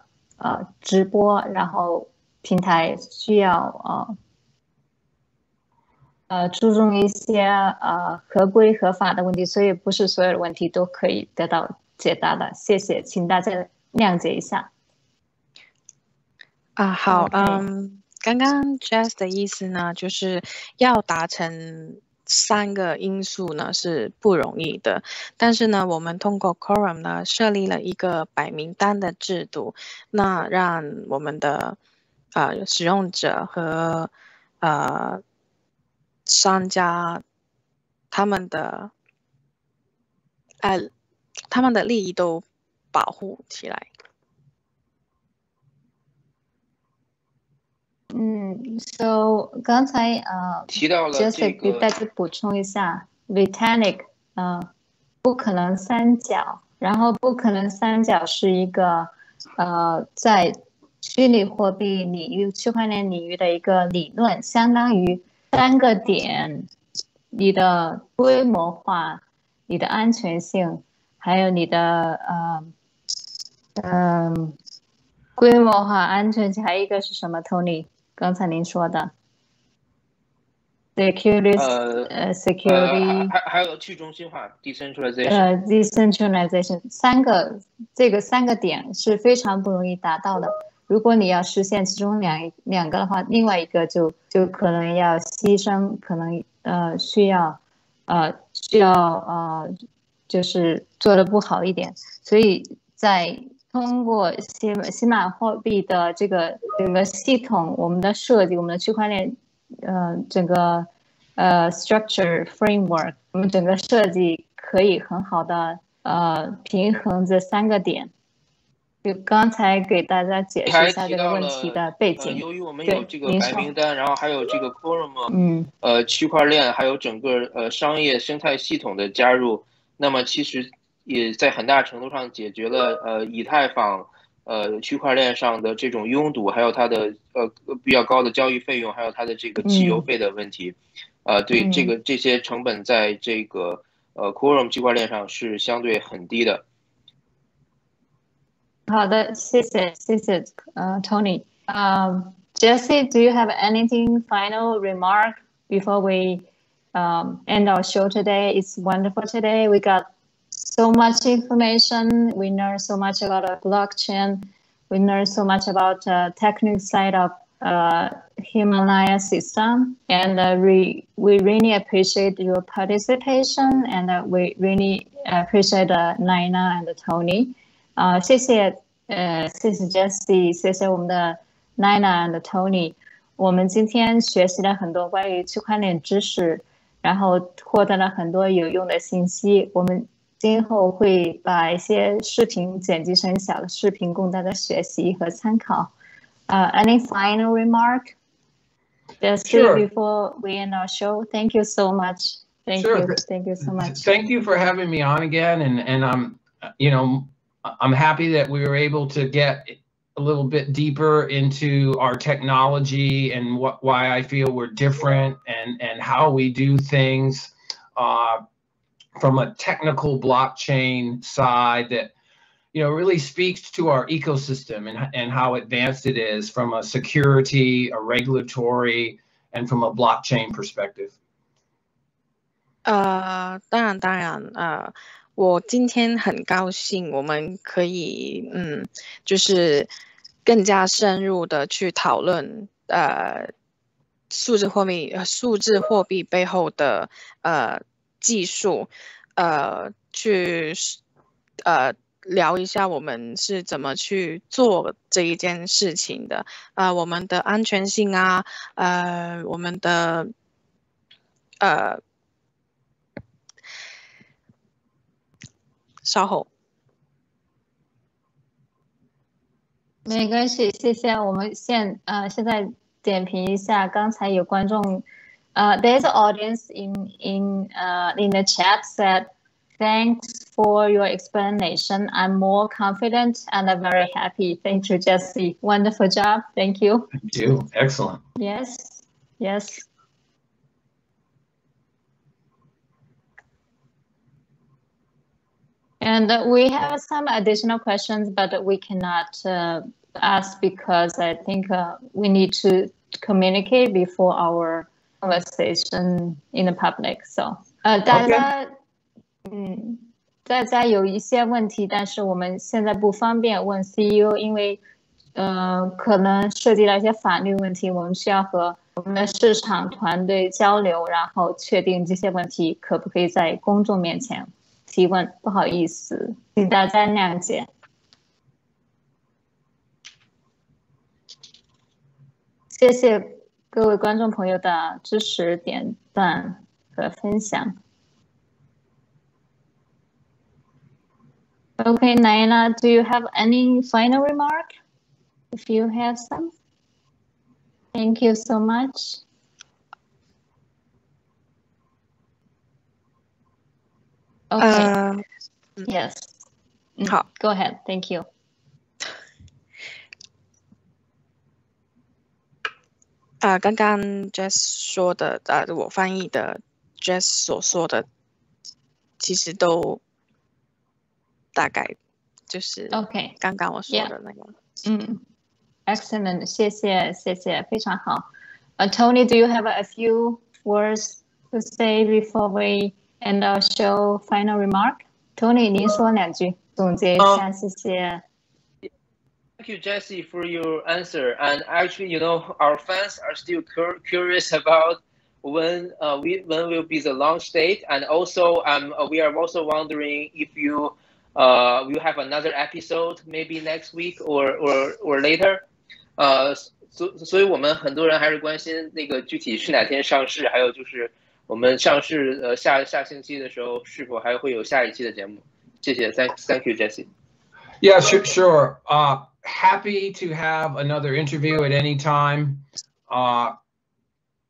直播，然后平台需要注重一些合规合法的问题，所以不是所有的问题都可以得到解答的。谢谢，请大家谅解一下。好，刚刚 Jess 的意思呢，就是要达成3个因素呢是不容易的，但是呢，我们通过 Quorum 呢设立了一个白名单的制度，那让我们的使用者和商家他们的利益都保护起来。So 刚才提到了这个，给大家补充一下 ，Vitalik 不可能三角，然后不可能三角是一个在虚拟货币领域、区块链领域的一个理论，相当于3个点：你的规模化、你的安全性，还有你的规模化、安全性，还有一个是什么 ？Tony 刚才您说的 security 还有去中心化 decentralization decentralization 3个点是非常不容易达到的。如果你要实现其中两个的话，另外一个就可能要牺牲，可能需要就是做得不好一点，所以在通过喜马货币的这个整个系统，我们的设计，我们的区块链整个structure framework， 我们整个设计可以很好的平衡这3个点。就刚才给大家解释一下这个问题的背景。由于我们有这个白名单，然后还有这个 Quorum 区块链，还有整个商业生态系统的加入，那么其实也在很大程度上解决了以太坊区块链上的这种拥堵，还有它的比较高的交易费用，还有它的这个汽油费的问题。对这些成本在这个Quorum 区块链上是相对很低的。好的，谢谢 Tony。Jesse, do you have anything final remark before we end our show today? It's wonderful today. We got so much information. We learned so much about a blockchain. We learned so much about technical side of Himalaya system, and we really appreciate your participation, and we really appreciate Naina and Tony. 谢谢 Jessie， 谢谢我们的 Naina and Tony。我们今天学习了很多关于区块链知识，然后获得了很多有用的信息。我们今后会把一些视频剪辑成小的视频供大家学习和参考。Any final remark? Sure. Before we end our show, thank you so much. Thank you so much. Thank you for having me on again, and I'm happy that we were able to get a little bit deeper into our technology and why I feel we're different and how we do things from a technical blockchain side that really speaks to our ecosystem and how advanced it is from a security, a regulatory, and from a blockchain perspective. 当然我今天很高兴，我们可以就是更加深入的去讨论数字货币背后的技术，去聊一下我们是怎么去做这一件事情的，我们的安全性啊，我们的稍后。没关系，谢谢。我们现在点评一下，刚才有观众，there's an audience in the chat said, "Thanks for your explanation. I'm more confident and I'm very happy. Thank you, Jesse. Wonderful job. Thank you." Thank you. Excellent. Yes, yes. And we have some additional questions, but we cannot ask because I think we need to communicate before our conversation in the public. So, 大家有一些问题，但是我们现在不方便问 CEO， 因为可能涉及到一些法律问题，我们需要和我们的市场团队交流，然后确定这些问题可不可以在公众面前提问，不好意思，请大家谅解。谢谢各位观众朋友的支持、点赞和分享。Okay, Naina, do you have any final remark? If you have some. Thank you so much. Okay. Yes. 好 Go ahead. Thank you. 刚刚 Jess 说的，我翻译的 Jess 所说的，其实都大概就是 OK 刚刚我说的那个。Excellent. 谢谢，非常好。Tony, do you have a few words to say before we end our show? Final remark. Tony, 您说两句，总结一下，谢谢。Thank you, Jesse, for your answer. And actually, our fans are still curious about when will be the launch date, and also we are also wondering if you will have another episode maybe next week or later. 所以我们很多人还是关心那个具体是哪天上市，还有就是我们上市下星期的时候是否还会有下一期的节目。谢谢 ，Thank you, Jesse. Yeah, sure. Happy to have another interview at any time.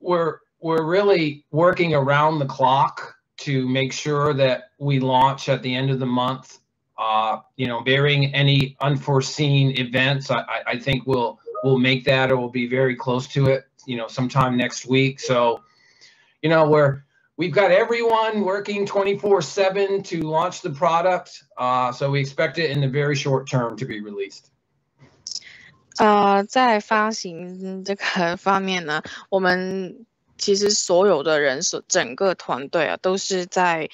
We're really working around the clock to make sure that we launch at the end of the month. Barring any unforeseen events, I think we'll make that, or we'll be very close to it. Sometime next week. So, we've got everyone working 24/7 to launch the product. So we expect it in the very short term to be released. 在发行这个方面呢，我们其实所有的人，整个团队啊，都是在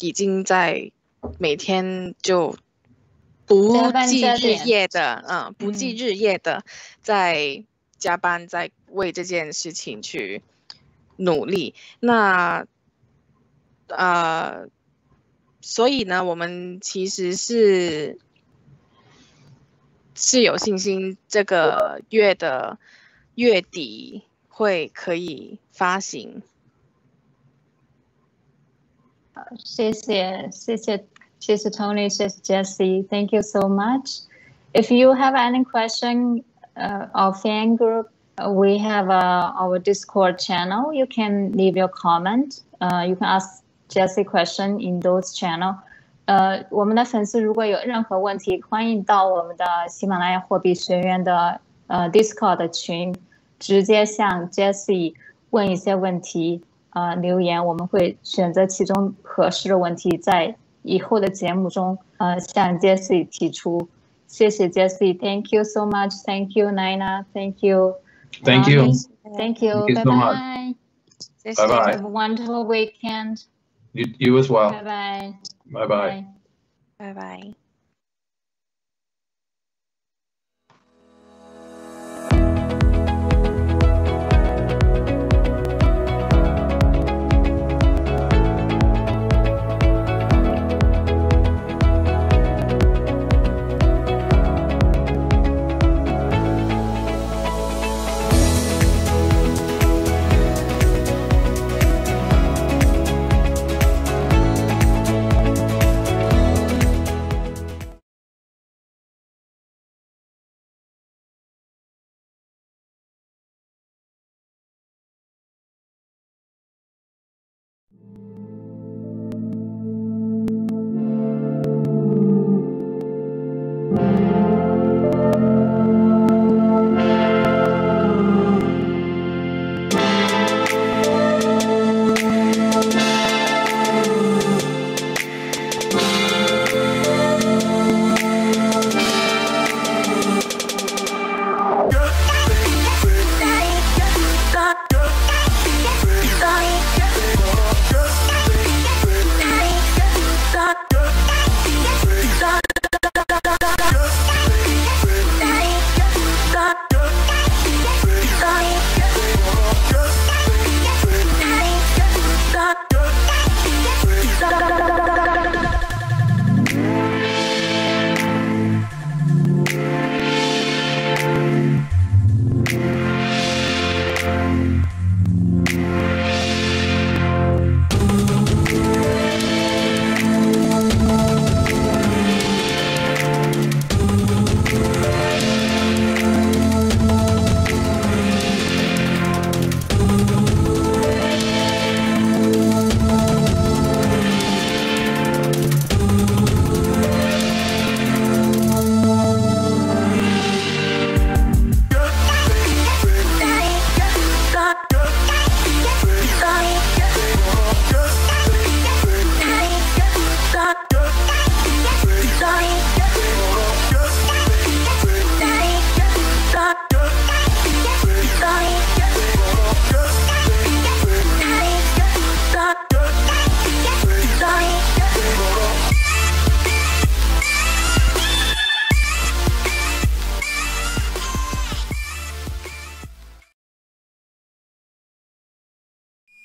已经在每天就不计日夜的，不计日夜的在加班，在为这件事情去努力。那所以呢，我们其实是有信心，这个月的月底会可以发行。谢谢 Tony, 谢谢 Jesse. Thank you so much. If you have any question, our fan group, we have our Discord channel. You can leave your comment. You can ask Jesse question in those channel. 我们的粉丝如果有任何问题，欢迎到我们的喜马拉雅货币学院的Discord 群，直接向 Jesse 问一些问题，留言，我们会选择其中合适的问题，在以后的节目中向 Jesse 提出。谢谢 Jesse. Thank you so much. Thank you, Naina. Thank you. Thank you. Thank you. Thank you so much. Bye. Bye bye. Have a wonderful weekend. You as well. Bye bye. Bye bye. Bye bye.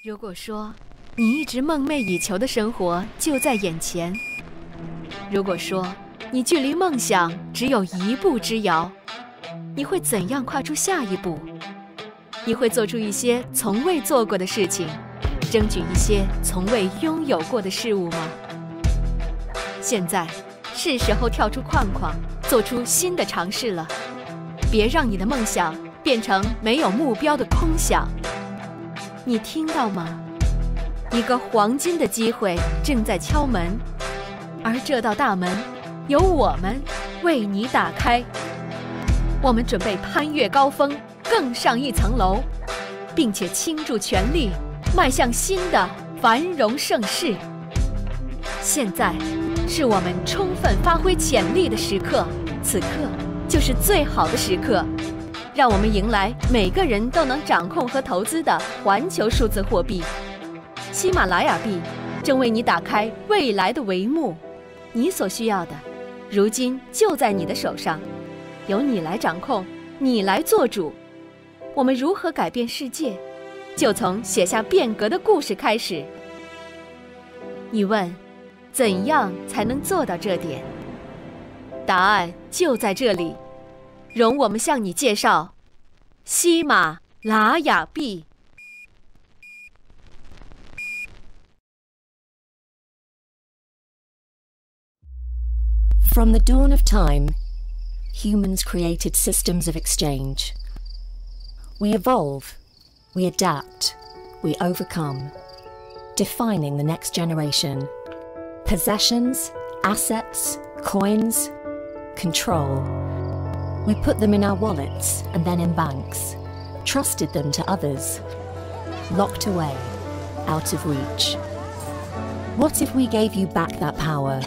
如果说你一直梦寐以求的生活就在眼前，如果说你距离梦想只有一步之遥，你会怎样跨出下一步？你会做出一些从未做过的事情，争取一些从未拥有过的事物吗？现在是时候跳出框框，做出新的尝试了。别让你的梦想变成没有目标的空想。你听到吗？一个黄金的机会正在敲门，而这道大门由我们为你打开。我们准备攀越高峰，更上一层楼，并且倾注全力迈向新的繁荣盛世。现在是我们充分发挥潜力的时刻，此刻就是最好的时刻。让我们迎来每个人都能掌控和投资的环球数字货币。喜马拉雅币正为你打开未来的帷幕，你所需要的，如今就在你的手上，由你来掌控，你来做主。我们如何改变世界，就从写下变革的故事开始。你问，怎样才能做到这点？答案就在这里。容我们向你介绍喜马拉雅币。From the dawn of time, humans created systems of exchange. We evolve, we adapt, we overcome, defining the next generation. Possessions, assets, coins, control. We put them in our wallets and then in banks, trusted them to others, locked away, out of reach. What if we gave you back that power?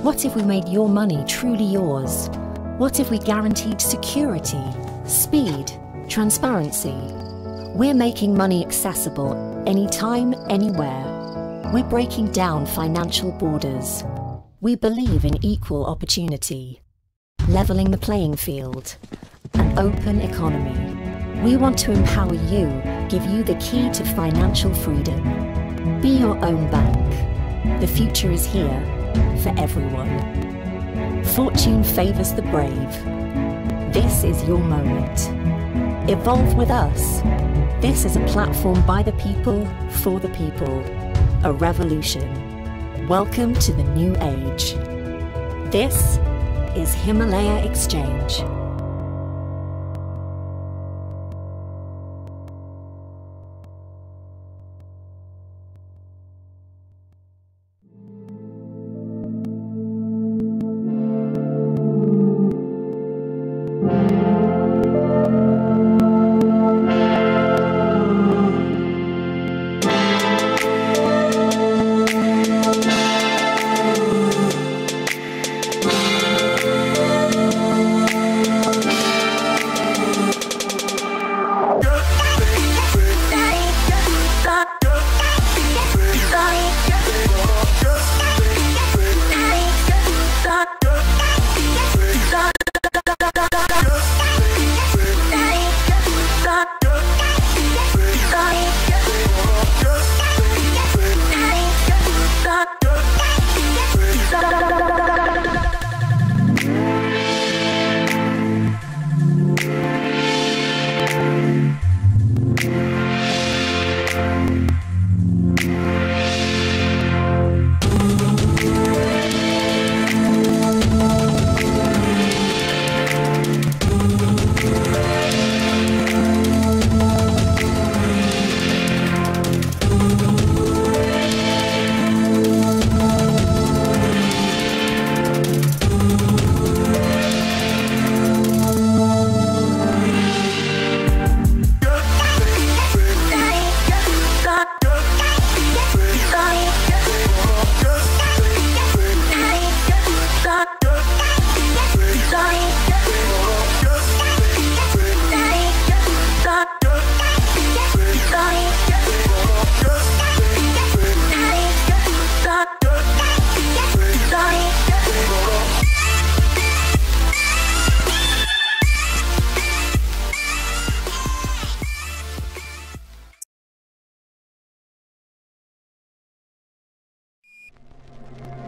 What if we made your money truly yours? What if we guaranteed security, speed, transparency? We're making money accessible anytime, anywhere. We're breaking down financial borders. We believe in equal opportunity, leveling the playing field, an open economy. We want to empower you, give you the key to financial freedom. Be your own bank. The future is here for everyone. Fortune favors the brave. This is your moment. Evolve with us. This is a platform by the people, for the people. A revolution. Welcome to the new age. This is Himalaya Exchange.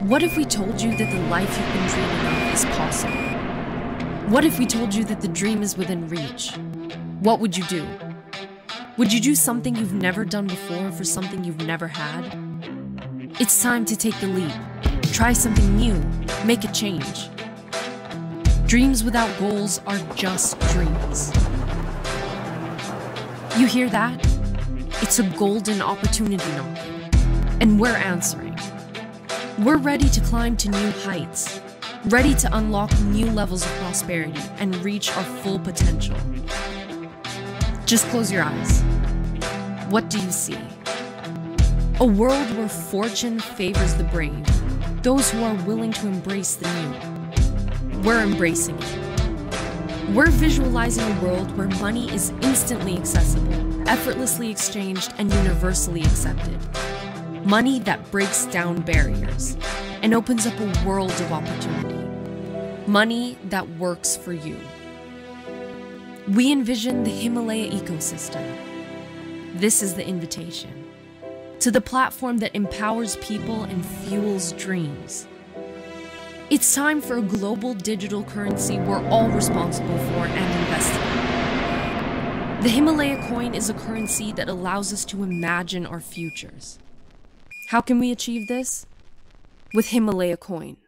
What if we told you that the life you've been dreaming of is possible? What if we told you that the dream is within reach? What would you do? Would you do something you've never done before for something you've never had? It's time to take the leap. Try something new. Make a change. Dreams without goals are just dreams. You hear that? It's a golden opportunity knocking, and we're answering. We're ready to climb to new heights, ready to unlock new levels of prosperity and reach our full potential. Just close your eyes. What do you see? A world where fortune favors the brave, those who are willing to embrace the new. We're embracing it. We're visualizing a world where money is instantly accessible, effortlessly exchanged, and universally accepted. Money that breaks down barriers and opens up a world of opportunity. Money that works for you. We envision the Himalaya ecosystem. This is the invitation to the platform that empowers people and fuels dreams. It's time for a global digital currency we're all responsible for and invested in. The Himalaya coin is a currency that allows us to imagine our futures. How can we achieve this? With Himalaya Coin.